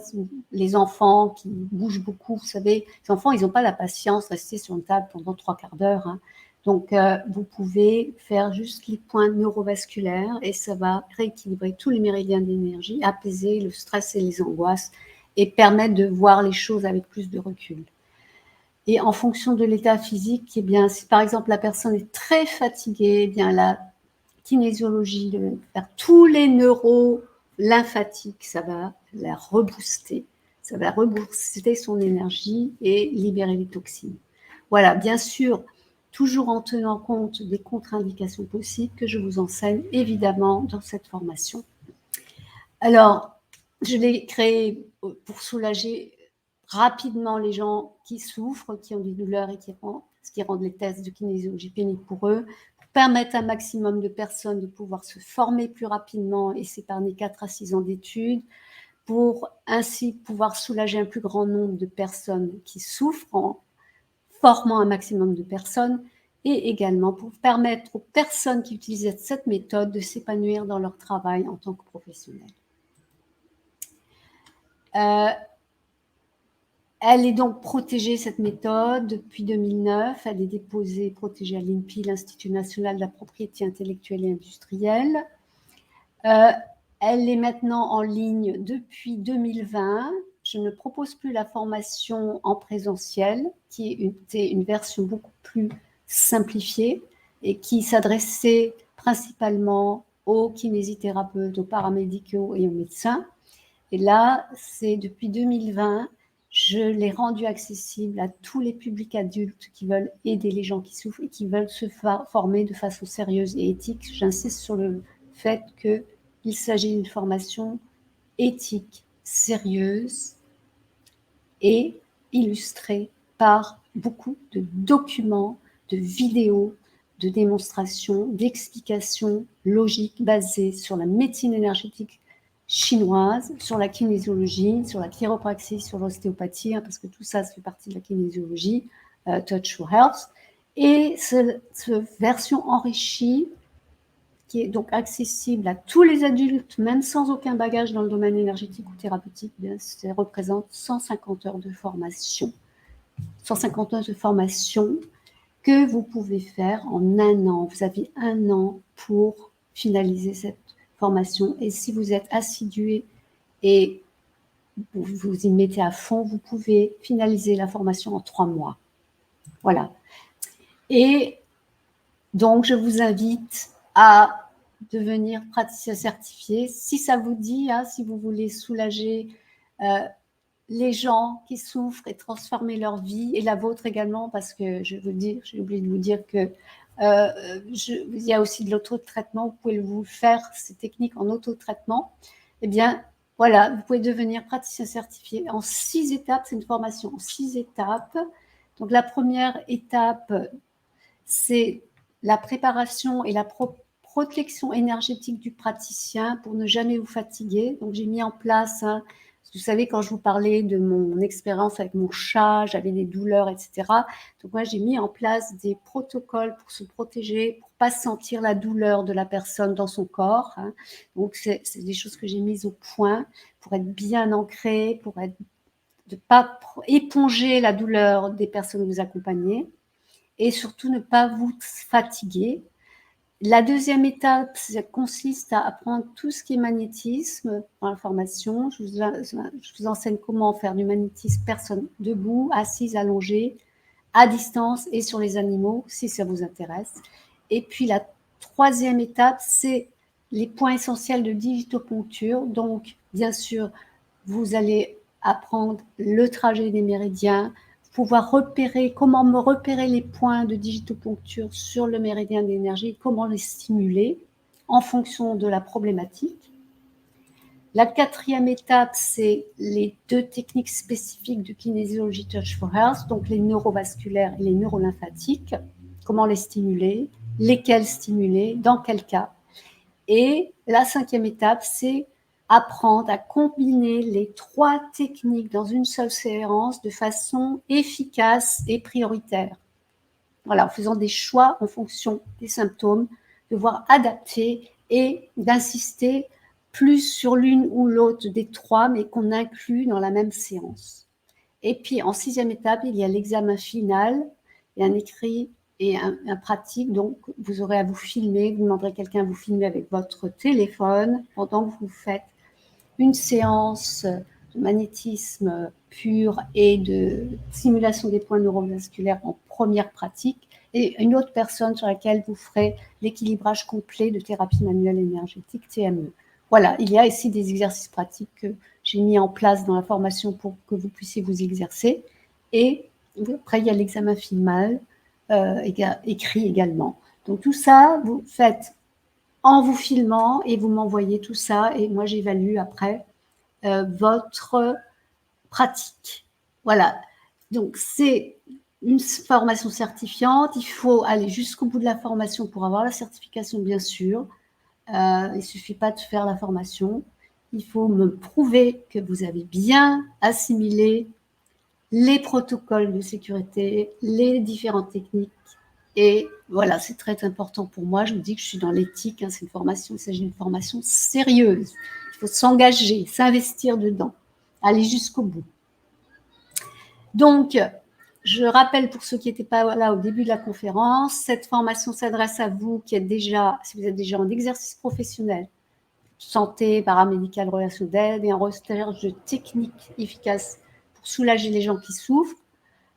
les enfants qui bougent beaucoup, vous savez, les enfants, ils n'ont pas la patience de rester sur une table pendant 3/4 d'heure. Donc, vous pouvez faire juste les points neurovasculaires et ça va rééquilibrer tous les méridiens d'énergie, apaiser le stress et les angoisses et permettre de voir les choses avec plus de recul. Et en fonction de l'état physique, eh bien, si par exemple la personne est très fatiguée, eh bien, la kinésiologie, de faire tous les neurolymphatiques, ça va la rebooster. Ça va rebooster son énergie et libérer les toxines. Voilà, bien sûr, toujours en tenant compte des contre-indications possibles que je vous enseigne évidemment dans cette formation. Alors, je l'ai créé pour soulager rapidement les gens qui souffrent, qui ont des douleurs et qui rendent les tests de kinésiologie pénibles pour eux, pour permettre à un maximum de personnes de pouvoir se former plus rapidement et s'épargner 4 à 6 ans d'études, pour ainsi pouvoir soulager un plus grand nombre de personnes qui souffrent en formant un maximum de personnes et également pour permettre aux personnes qui utilisent cette méthode de s'épanouir dans leur travail en tant que professionnels. Elle est donc protégée, cette méthode, depuis 2009. Elle est déposée, protégée à l'INPI, l'Institut national de la propriété intellectuelle et industrielle. Elle est maintenant en ligne depuis 2020. Je ne propose plus la formation en présentiel, qui était une version beaucoup plus simplifiée et qui s'adressait principalement aux kinésithérapeutes, aux paramédicaux et aux médecins. Et là, c'est depuis 2020, je l'ai rendu accessible à tous les publics adultes qui veulent aider les gens qui souffrent et qui veulent se former de façon sérieuse et éthique. J'insiste sur le fait qu'il s'agit d'une formation éthique, sérieuse et illustrée par beaucoup de documents, de vidéos, de démonstrations, d'explications logiques basées sur la médecine énergétique chinoise, sur la kinésiologie, sur la chiropraxie, sur l'ostéopathie, parce que tout ça, ça fait partie de la kinésiologie, Touch for Health. Et cette version enrichie, qui est donc accessible à tous les adultes, même sans aucun bagage dans le domaine énergétique ou thérapeutique, ça représente 150 heures de formation. 150 heures de formation que vous pouvez faire en un an. Vous avez un an pour finaliser cette formation. Et si vous êtes assidué et vous vous y mettez à fond, vous pouvez finaliser la formation en 3 mois. Voilà. Et donc, je vous invite à devenir praticien certifié. Si ça vous dit, si vous voulez soulager les gens qui souffrent et transformer leur vie, et la vôtre également, parce que je veux dire, j'ai oublié de vous dire que il y a aussi de l'auto-traitement, vous pouvez vous faire ces techniques en auto-traitement, eh bien, voilà, vous pouvez devenir praticien certifié en 6 étapes, c'est une formation en 6 étapes. Donc, la première étape, c'est la préparation et la protection énergétique du praticien pour ne jamais vous fatiguer. Donc, j'ai mis en place, vous savez, quand je vous parlais de mon expérience avec mon chat, j'avais des douleurs, etc. Donc, moi, j'ai mis en place des protocoles pour se protéger, pour ne pas sentir la douleur de la personne dans son corps. Donc, c'est des choses que j'ai mises au point pour être bien ancré, pour de ne pas éponger la douleur des personnes que vous accompagnez et surtout ne pas vous fatiguer. La deuxième étape, ça consiste à apprendre tout ce qui est magnétisme dans la formation. Je vous enseigne comment faire du magnétisme personne debout, assise, allongée, à distance et sur les animaux, si ça vous intéresse. Et puis la troisième étape, c'est les points essentiels de digitoponcture. Donc, bien sûr, vous allez apprendre le trajet des méridiens, pouvoir repérer, comment me repérer les points de digitoponcture sur le méridien d'énergie, comment les stimuler en fonction de la problématique. La quatrième étape, c'est les 2 techniques spécifiques de kinésiologie Touch for Health, donc les neurovasculaires et les neurolymphatiques, comment les stimuler, lesquels stimuler, dans quel cas. Et la 5e étape, c'est apprendre à combiner les 3 techniques dans une seule séance de façon efficace et prioritaire. Voilà, en faisant des choix en fonction des symptômes, devoir adapter et d'insister plus sur l'une ou l'autre des 3, mais qu'on inclut dans la même séance. Et puis, en 6e étape, il y a l'examen final, et un écrit et un pratique. Donc, vous aurez à vous filmer, vous demanderez à quelqu'un à vous filmer avec votre téléphone pendant que vous faites une séance de magnétisme pur et de simulation des points neurovasculaires en première pratique, et une autre personne sur laquelle vous ferez l'équilibrage complet de thérapie manuelle énergétique, TME. Voilà, il y a ici des exercices pratiques que j'ai mis en place dans la formation pour que vous puissiez vous exercer. Et après, il y a l'examen final écrit également. Donc tout ça, vous faites en vous filmant et vous m'envoyez tout ça et moi j'évalue après votre pratique. Voilà, donc c'est une formation certifiante, il faut aller jusqu'au bout de la formation pour avoir la certification bien sûr, il ne suffit pas de faire la formation, il faut me prouver que vous avez bien assimilé les protocoles de sécurité, les différentes techniques. Et voilà, c'est très important pour moi. Je vous dis que je suis dans l'éthique. C'est une formation, il s'agit d'une formation sérieuse. Il faut s'engager, s'investir dedans, aller jusqu'au bout. Donc, je rappelle pour ceux qui n'étaient pas là au début de la conférence, cette formation s'adresse à vous qui êtes déjà, si vous êtes déjà en exercice professionnel, santé, paramédicale, relation d'aide et en recherche de techniques efficaces pour soulager les gens qui souffrent,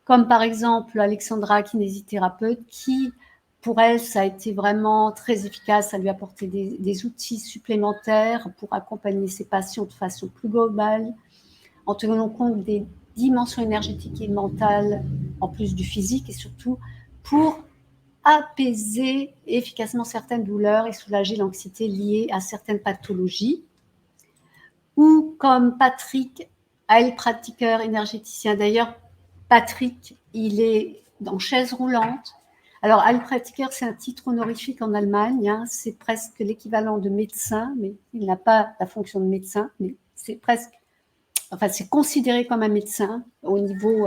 comme par exemple Alexandra, kinésithérapeute, qui, pour elle, ça a été vraiment très efficace, ça lui a apporté des outils supplémentaires pour accompagner ses patients de façon plus globale, en tenant compte des dimensions énergétiques et mentales, en plus du physique, et surtout pour apaiser efficacement certaines douleurs et soulager l'anxiété liée à certaines pathologies. Ou comme Patrick, heilpratiqueur énergéticien. D'ailleurs, Patrick, il est en chaise roulante. Alors, heilpratiqueur, c'est un titre honorifique en Allemagne. C'est presque l'équivalent de médecin, mais il n'a pas la fonction de médecin, mais c'est presque, enfin, c'est considéré comme un médecin au niveau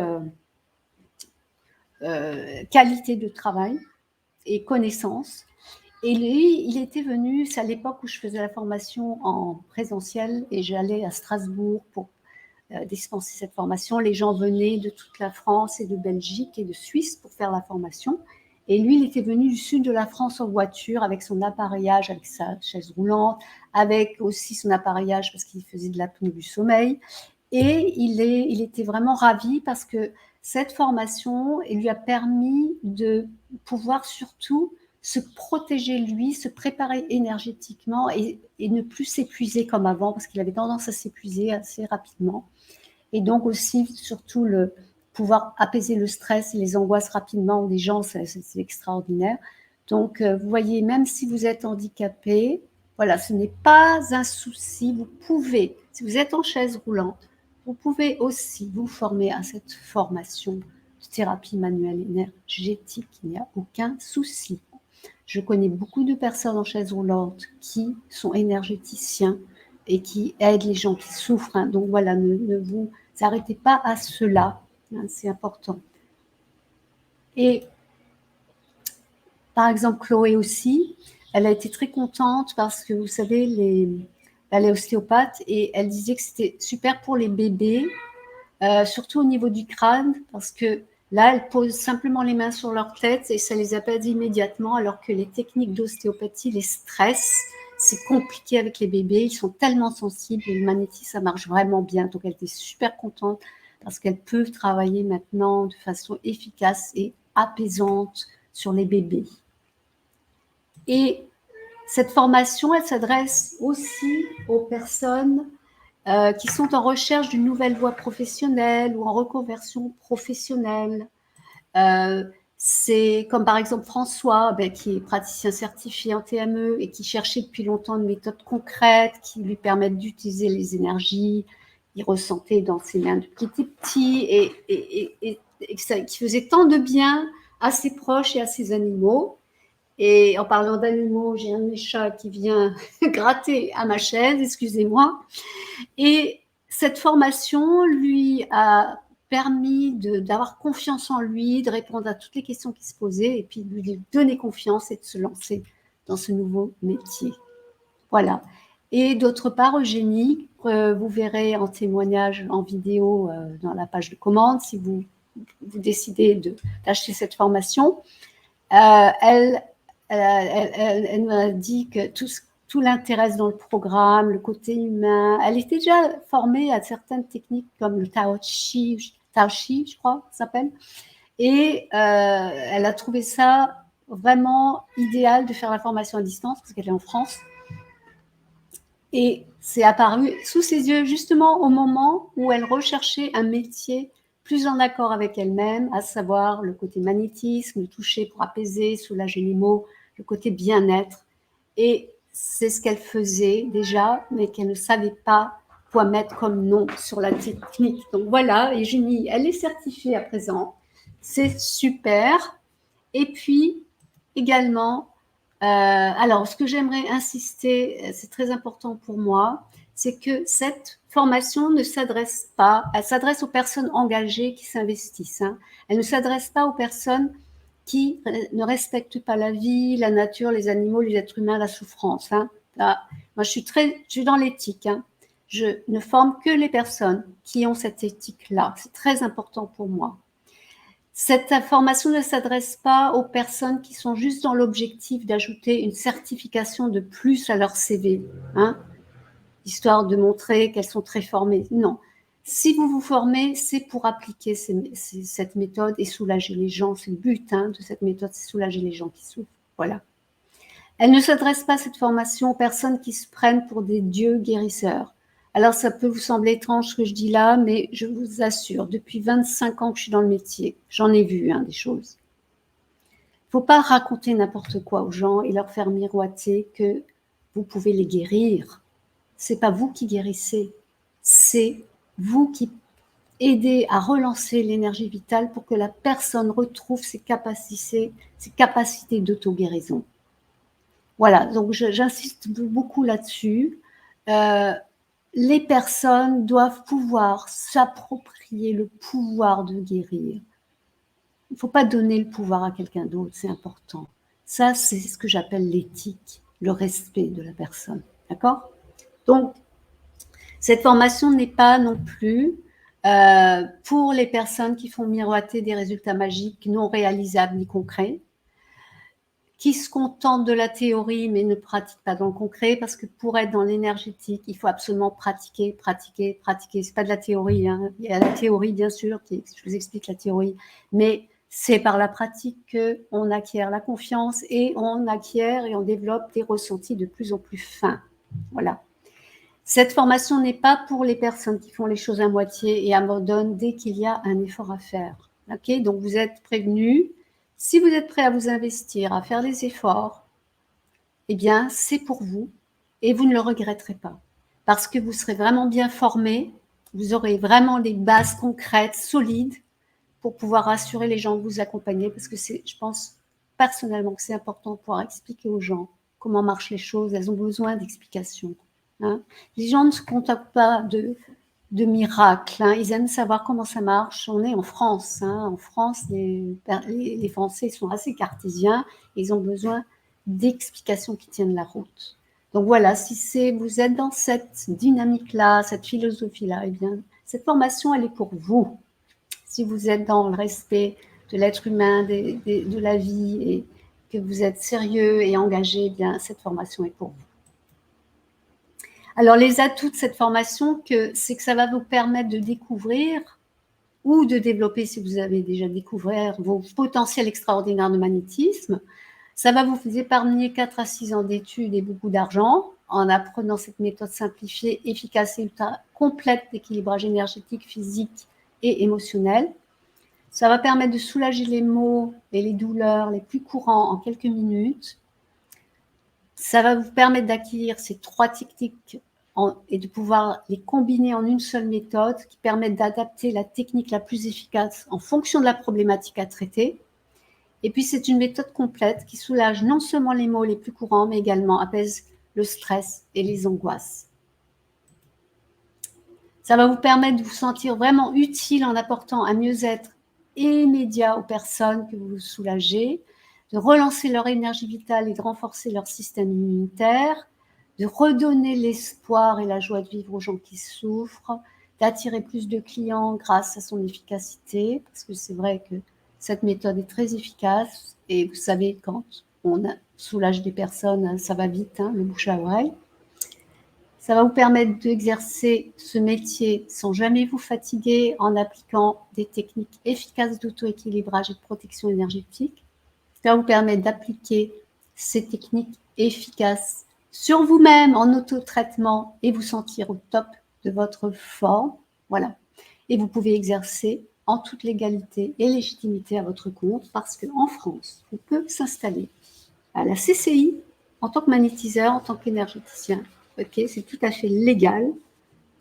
qualité de travail et connaissance. Et lui, il était venu, c'est à l'époque où je faisais la formation en présentiel et j'allais à Strasbourg pour dispenser cette formation. Les gens venaient de toute la France et de Belgique et de Suisse pour faire la formation. Et lui, il était venu du sud de la France en voiture avec son appareillage, avec sa chaise roulante, avec aussi son appareillage parce qu'il faisait de l'apnée du sommeil. Et il était vraiment ravi parce que cette formation lui a permis de pouvoir surtout se protéger lui, se préparer énergétiquement et ne plus s'épuiser comme avant parce qu'il avait tendance à s'épuiser assez rapidement. Et donc aussi, surtout, pouvoir apaiser le stress et les angoisses rapidement des gens, c'est extraordinaire. Donc, vous voyez, même si vous êtes handicapé, voilà, ce n'est pas un souci. Vous pouvez, si vous êtes en chaise roulante, vous pouvez aussi vous former à cette formation de thérapie manuelle énergétique. Il n'y a aucun souci. Je connais beaucoup de personnes en chaise roulante qui sont énergéticiens et qui aident les gens qui souffrent. Donc voilà, ne vous arrêtez pas à cela, c'est important. Et par exemple, Chloé aussi, elle a été très contente parce que vous savez, elle est ostéopathe et elle disait que c'était super pour les bébés, surtout au niveau du crâne, parce que là, elle pose simplement les mains sur leur tête et ça les apaise immédiatement, alors que les techniques d'ostéopathie les stressent. C'est compliqué avec les bébés, ils sont tellement sensibles et le magnétisme, ça marche vraiment bien. Donc, elle était super contente parce qu'elle peut travailler maintenant de façon efficace et apaisante sur les bébés. Et cette formation, elle s'adresse aussi aux personnes qui sont en recherche d'une nouvelle voie professionnelle ou en reconversion professionnelle. C'est comme par exemple François, qui est praticien certifié en TME et qui cherchait depuis longtemps une méthode concrète qui lui permette d'utiliser les énergies. Il ressentait dans ses mains depuis qu'il était petit et qui faisait tant de bien à ses proches et à ses animaux. Et en parlant d'animaux, j'ai un de mes chats qui vient gratter à ma chaise, excusez-moi. Et cette formation lui a permis d'avoir confiance en lui, de répondre à toutes les questions qui se posaient et puis de lui donner confiance et de se lancer dans ce nouveau métier. Voilà. Et d'autre part, Eugénie, vous verrez en témoignage en vidéo dans la page de commande si vous décidez d'acheter cette formation. Elle m'a dit que tout l'intéresse dans le programme, le côté humain. Elle était déjà formée à certaines techniques comme le Tao Chi, je crois, ça s'appelle. Et elle a trouvé ça vraiment idéal de faire la formation à distance parce qu'elle est en France. Et c'est apparu sous ses yeux justement au moment où elle recherchait un métier plus en accord avec elle-même, à savoir le côté magnétisme, le toucher pour apaiser, soulager les maux, le côté bien-être. Et c'est ce qu'elle faisait déjà, mais qu'elle ne savait pas quoi mettre comme nom sur la technique. Donc voilà, et Eugénie, elle est certifiée à présent. C'est super. Et puis, également, alors, ce que j'aimerais insister, c'est très important pour moi, c'est que cette formation ne s'adresse pas, elle s'adresse aux personnes engagées qui s'investissent. Hein. Elle ne s'adresse pas aux personnes qui ne respectent pas la vie, la nature, les animaux, les êtres humains, la souffrance. Hein. Là, moi, je suis dans l'éthique. Hein. Je ne forme que les personnes qui ont cette éthique-là. C'est très important pour moi. Cette information ne s'adresse pas aux personnes qui sont juste dans l'objectif d'ajouter une certification de plus à leur CV, hein, histoire de montrer qu'elles sont très formées. Non. Si vous vous formez, c'est pour appliquer cette méthode et soulager les gens. C'est le but hein, de cette méthode, c'est soulager les gens qui souffrent. Voilà. Elle ne s'adresse pas, cette formation, aux personnes qui se prennent pour des dieux guérisseurs. Alors, ça peut vous sembler étrange ce que je dis là, mais je vous assure, depuis 25 ans que je suis dans le métier, j'en ai vu hein, des choses. Il ne faut pas raconter n'importe quoi aux gens et leur faire miroiter que vous pouvez les guérir. Ce n'est pas vous qui guérissez, c'est vous qui aidez à relancer l'énergie vitale pour que la personne retrouve ses capacités d'auto-guérison. Voilà, donc j'insiste beaucoup là-dessus. Les personnes doivent pouvoir s'approprier le pouvoir de guérir. Il ne faut pas donner le pouvoir à quelqu'un d'autre, c'est important. Ça, c'est ce que j'appelle l'éthique, le respect de la personne. D'accord ? Donc, cette formation n'est pas non plus pour les personnes qui font miroiter des résultats magiques non réalisables ni concrets, qui se contentent de la théorie mais ne pratiquent pas dans le concret, parce que pour être dans l'énergétique, il faut absolument pratiquer, pratiquer, pratiquer. C'est pas de la théorie, hein. Il y a la théorie bien sûr, je vous explique la théorie, mais c'est par la pratique qu'on acquiert la confiance et on acquiert et on développe des ressentis de plus en plus fins. Voilà. Cette formation n'est pas pour les personnes qui font les choses à moitié et abandonnent dès qu'il y a un effort à faire. Okay ? Donc vous êtes prévenus. Si vous êtes prêt à vous investir, à faire des efforts, eh bien, c'est pour vous et vous ne le regretterez pas. Parce que vous serez vraiment bien formé, vous aurez vraiment des bases concrètes, solides, pour pouvoir rassurer les gens que vous accompagnez, parce que je pense personnellement que c'est important de pouvoir expliquer aux gens comment marchent les choses. Elles ont besoin d'explications. Hein. Les gens ne se contentent pas de miracles. Hein. Ils aiment savoir comment ça marche. On est en France. Hein. En France, les Français sont assez cartésiens. Ils ont besoin d'explications qui tiennent la route. Donc voilà, si vous êtes dans cette dynamique-là, cette philosophie-là, eh bien, cette formation, elle est pour vous. Si vous êtes dans le respect de l'être humain, de la vie, et que vous êtes sérieux et engagé, eh bien, cette formation est pour vous. Alors, les atouts de cette formation, c'est que ça va vous permettre de découvrir ou de développer, si vous avez déjà découvert, vos potentiels extraordinaires de magnétisme. Ça va vous épargner 4 à 6 ans d'études et beaucoup d'argent en apprenant cette méthode simplifiée, efficace et ultra complète d'équilibrage énergétique, physique et émotionnel. Ça va permettre de soulager les maux et les douleurs les plus courants en quelques minutes. Ça va vous permettre d'acquérir ces 3 techniques et de pouvoir les combiner en une seule méthode qui permettent d'adapter la technique la plus efficace en fonction de la problématique à traiter. Et puis, c'est une méthode complète qui soulage non seulement les maux les plus courants, mais également apaise le stress et les angoisses. Ça va vous permettre de vous sentir vraiment utile en apportant un mieux-être immédiat aux personnes que vous soulagez, de relancer leur énergie vitale et de renforcer leur système immunitaire, de redonner l'espoir et la joie de vivre aux gens qui souffrent, d'attirer plus de clients grâce à son efficacité, parce que c'est vrai que cette méthode est très efficace et vous savez, quand on soulage des personnes, ça va vite, hein, le bouche à oreille. Ça va vous permettre d'exercer ce métier sans jamais vous fatiguer en appliquant des techniques efficaces d'auto-équilibrage et de protection énergétique. Ça va vous permettre d'appliquer ces techniques efficaces sur vous-même en auto-traitement et vous sentir au top de votre forme. Voilà. Et vous pouvez exercer en toute légalité et légitimité à votre compte parce qu'en France, on peut s'installer à la CCI en tant que magnétiseur, en tant qu'énergéticien. Ok, c'est tout à fait légal.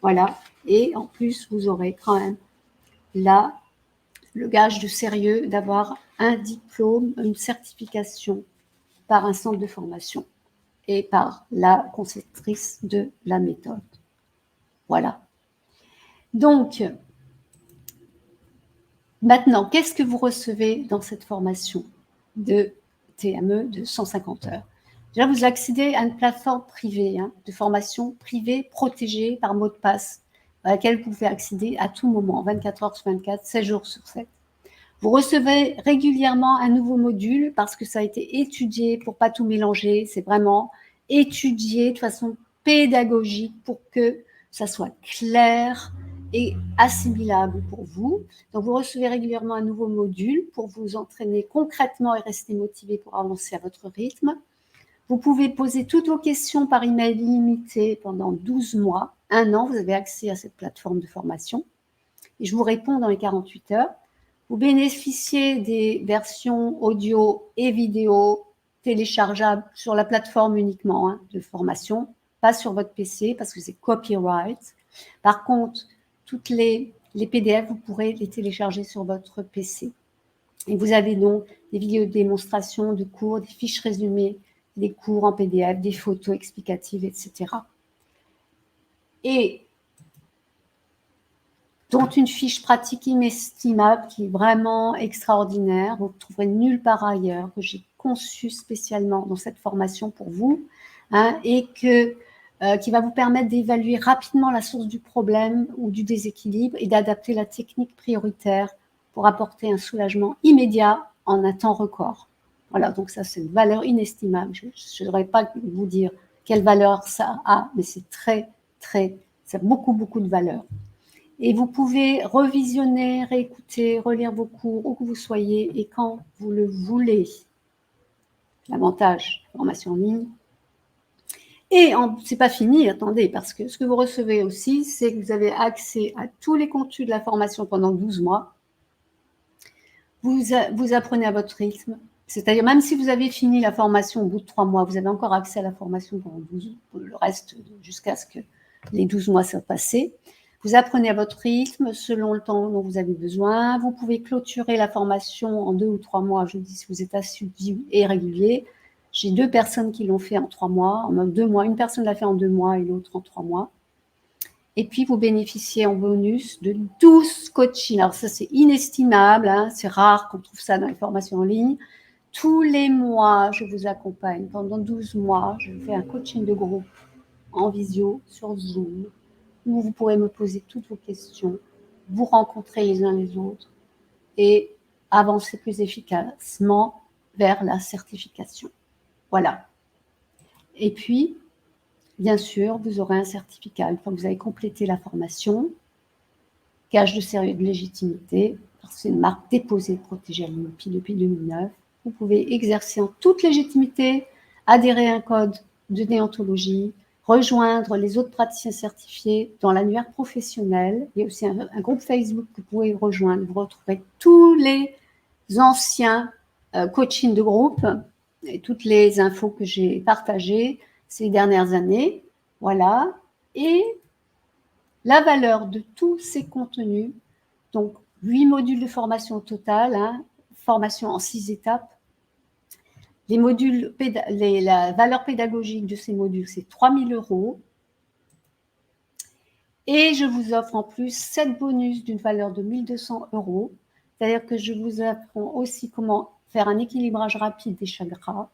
Voilà. Et en plus, vous aurez quand même là le gage de sérieux d'avoir un diplôme, une certification par un centre de formation et par la conceptrice de la méthode. Voilà. Donc, maintenant, qu'est-ce que vous recevez dans cette formation de TME de 150 heures? Déjà, vous accédez à une plateforme privée, de formation privée protégée par mot de passe, à laquelle vous pouvez accéder à tout moment, 24 heures sur 24, 7 jours sur 7. Vous recevez régulièrement un nouveau module parce que ça a été étudié pour ne pas tout mélanger. C'est vraiment étudié de façon pédagogique pour que ça soit clair et assimilable pour vous. Donc, vous recevez régulièrement un nouveau module pour vous entraîner concrètement et rester motivé pour avancer à votre rythme. Vous pouvez poser toutes vos questions par email illimité pendant 12 mois, 1 an. Vous avez accès à cette plateforme de formation et je vous réponds dans les 48 heures. Vous bénéficiez des versions audio et vidéo téléchargeables sur la plateforme uniquement de formation, pas sur votre PC parce que c'est copyright. Par contre, toutes les PDF, vous pourrez les télécharger sur votre PC. Et vous avez donc des vidéos de démonstration de cours, des fiches résumées, des cours en PDF, des photos explicatives, etc. Et dont une fiche pratique inestimable qui est vraiment extraordinaire, vous ne trouverez nulle part ailleurs, que j'ai conçue spécialement dans cette formation pour vous, et qui va vous permettre d'évaluer rapidement la source du problème ou du déséquilibre et d'adapter la technique prioritaire pour apporter un soulagement immédiat en un temps record. Voilà, donc ça c'est une valeur inestimable. Je ne saurais pas vous dire quelle valeur ça a, mais c'est c'est beaucoup de valeur. Et vous pouvez revisionner, réécouter, relire vos cours où que vous soyez et quand vous le voulez. L'avantage, formation en ligne. Et c'est pas fini, attendez, parce que ce que vous recevez aussi, c'est que vous avez accès à tous les contenus de la formation pendant 12 mois. Vous apprenez à votre rythme. C'est-à-dire, même si vous avez fini la formation au bout de 3 mois, vous avez encore accès à la formation pendant le reste, jusqu'à ce que les 12 mois soient passés. Vous apprenez à votre rythme, selon le temps dont vous avez besoin. Vous pouvez clôturer la formation en 2 ou 3 mois, je dis si vous êtes assidu et régulier. J'ai 2 personnes qui l'ont fait en 3 mois, en 2 mois. Une personne l'a fait en 2 mois et l'autre en 3 mois. Et puis, vous bénéficiez en bonus de 12 coachings. Alors ça, c'est inestimable, c'est rare qu'on trouve ça dans les formations en ligne. Tous les mois, je vous accompagne. Pendant 12 mois, je fais un coaching de groupe en visio sur Zoom, où vous pourrez me poser toutes vos questions, vous rencontrer les uns les autres et avancer plus efficacement vers la certification. Voilà. Et puis, bien sûr, vous aurez un certificat une fois que vous avez complété la formation, gage de sérieux et de légitimité, parce que c'est une marque déposée, protégée à l'INPI depuis 2009. Vous pouvez exercer en toute légitimité, adhérer à un code de déontologie, rejoindre les autres praticiens certifiés dans l'annuaire professionnel. Il y a aussi un groupe Facebook que vous pouvez rejoindre. Vous retrouverez tous les anciens coachings de groupe et toutes les infos que j'ai partagées ces dernières années. Voilà. Et la valeur de tous ces contenus, donc 8 modules de formation au total, formation en 6 étapes. La valeur pédagogique de ces modules, c'est 3 000 €. Et je vous offre en plus 7 bonus d'une valeur de 1 200 €. C'est-à-dire que je vous apprends aussi comment faire un équilibrage rapide des chakras,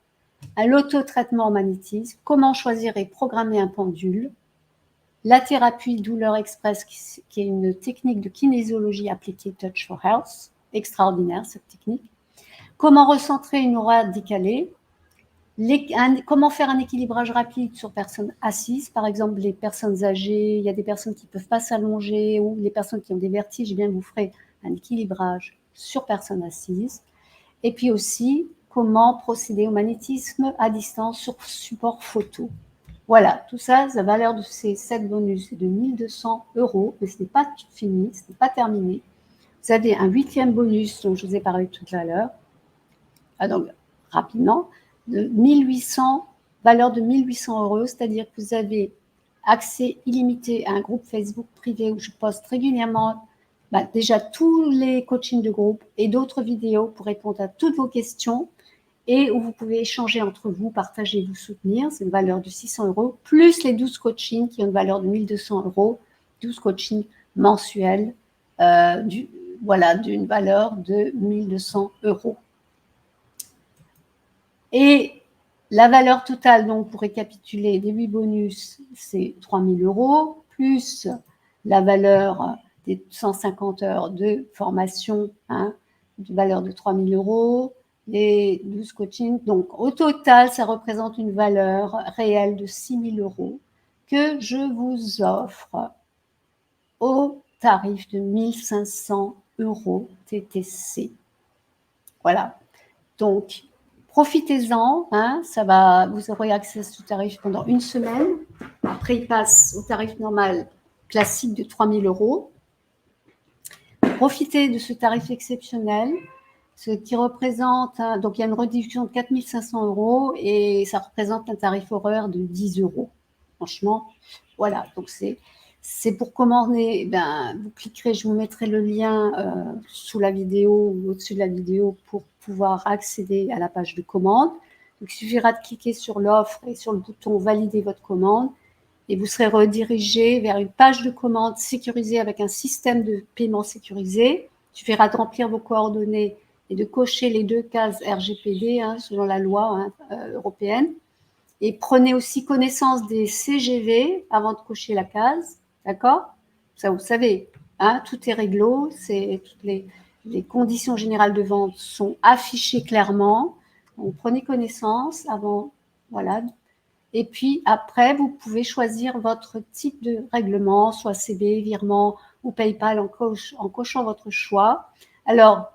à l'auto-traitement en magnétisme, comment choisir et programmer un pendule, la thérapie douleur express, qui est une technique de kinésiologie appliquée Touch for Health, extraordinaire cette technique, comment recentrer une aura décalée, comment faire un équilibrage rapide sur personnes assises, par exemple les personnes âgées, il y a des personnes qui ne peuvent pas s'allonger ou les personnes qui ont des vertiges, eh bien vous ferez un équilibrage sur personnes assises. Et puis aussi, comment procéder au magnétisme à distance sur support photo. Voilà, tout ça, la valeur de ces 7 bonus est de 1 200 €, mais ce n'est pas fini, ce n'est pas terminé. Vous avez un 8e bonus dont je vous ai parlé tout à l'heure, donc rapidement, de 1 800 valeur de 1 800 €, c'est-à-dire que vous avez accès illimité à un groupe Facebook privé où je poste régulièrement déjà tous les coachings de groupe et d'autres vidéos pour répondre à toutes vos questions et où vous pouvez échanger entre vous, partager, vous soutenir. C'est une valeur de 600 €, plus les 12 coachings qui ont une valeur de 1 200 €, 12 coachings mensuels, d'une valeur de 1 200 €. Et la valeur totale, donc pour récapituler, des 8 bonus, c'est 3 000 €, plus la valeur des 150 heures de formation, de valeur de 3 000 €, les 12 coachings. Donc, au total, ça représente une valeur réelle de 6 000 € que je vous offre au tarif de 1 500 € TTC. Voilà. Donc, profitez-en, vous aurez accès à ce tarif pendant une semaine. Après, il passe au tarif normal classique de 3 000 €. Profitez de ce tarif exceptionnel, ce qui représente, donc il y a une réduction de 4 500 € et ça représente un tarif horaire de 10 €. Franchement, voilà, donc c'est pour commander, vous cliquerez, je vous mettrai le lien sous la vidéo ou au-dessus de la vidéo pour pouvoir accéder à la page de commande. Donc, il suffira de cliquer sur l'offre et sur le bouton « Valider votre commande » et vous serez redirigé vers une page de commande sécurisée avec un système de paiement sécurisé. Il suffira de remplir vos coordonnées et de cocher les 2 cases RGPD selon la loi européenne. Et prenez aussi connaissance des CGV avant de cocher la case, d'accord? Ça, vous savez, tout est réglo, toutes les conditions générales de vente sont affichées clairement. Donc, prenez connaissance avant, voilà. Et puis après, vous pouvez choisir votre type de règlement, soit CB, virement ou PayPal en cochant votre choix. Alors,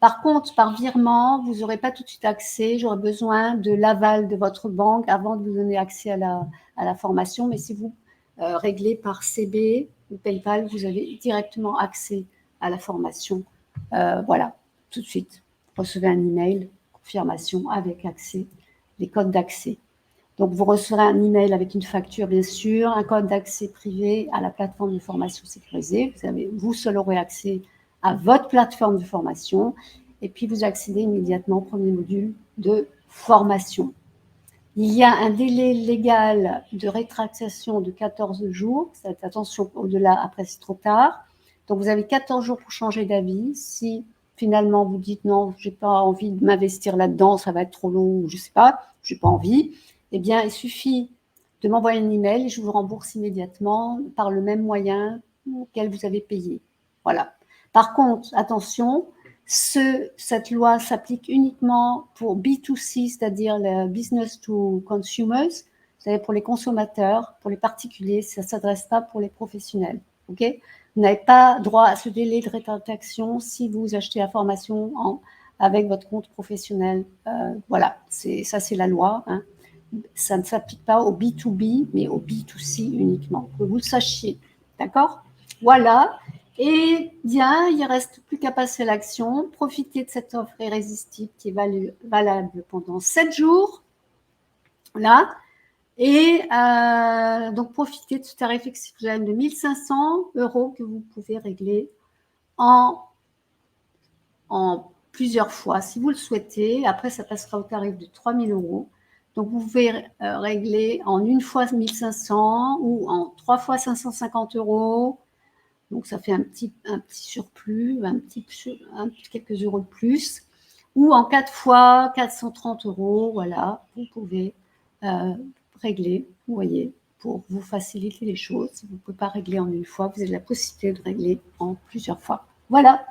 par contre, par virement, vous n'aurez pas tout de suite accès. J'aurai besoin de l'aval de votre banque avant de vous donner accès à la formation. Mais si vous réglez par CB ou PayPal, vous avez directement accès à la formation. Voilà, tout de suite. Vous recevez un email, confirmation avec accès, les codes d'accès. Donc, vous recevrez un email avec une facture, bien sûr, un code d'accès privé à la plateforme de formation sécurisée. Vous seul aurez accès à votre plateforme de formation et puis vous accédez immédiatement au premier module de formation. Il y a un délai légal de rétractation de 14 jours. Attention, au-delà, après, c'est trop tard. Donc, vous avez 14 jours pour changer d'avis. Si finalement vous dites non, je n'ai pas envie de m'investir là-dedans, ça va être trop long, je ne sais pas, je n'ai pas envie, eh bien, il suffit de m'envoyer un email et je vous rembourse immédiatement par le même moyen auquel vous avez payé. Voilà. Par contre, attention, cette loi s'applique uniquement pour B2C, c'est-à-dire le business to consumers, c'est-à-dire pour les consommateurs, pour les particuliers, ça ne s'adresse pas pour les professionnels. Okay, vous n'avez pas droit à ce délai de rétractation si vous achetez la formation avec votre compte professionnel. Voilà, ça c'est la loi. Ça ne s'applique pas au B2B, mais au B2C uniquement, que vous le sachiez. D'accord? Voilà. Et bien, il ne reste plus qu'à passer à l'action. Profitez de cette offre irrésistible qui est valable pendant 7 jours. Là. Et donc, profitez de ce tarif exceptionnel de 1 500 € que vous pouvez régler en plusieurs fois, si vous le souhaitez. Après, ça passera au tarif de 3 000 €. Donc, vous pouvez régler en une fois 1 500 ou en 3 fois 550 €. Donc, ça fait un petit surplus, quelques euros de plus. Ou en 4 fois 430 €. Voilà, vous pouvez régler, vous voyez, pour vous faciliter les choses. Si vous ne pouvez pas régler en une fois, vous avez la possibilité de régler en plusieurs fois. Voilà.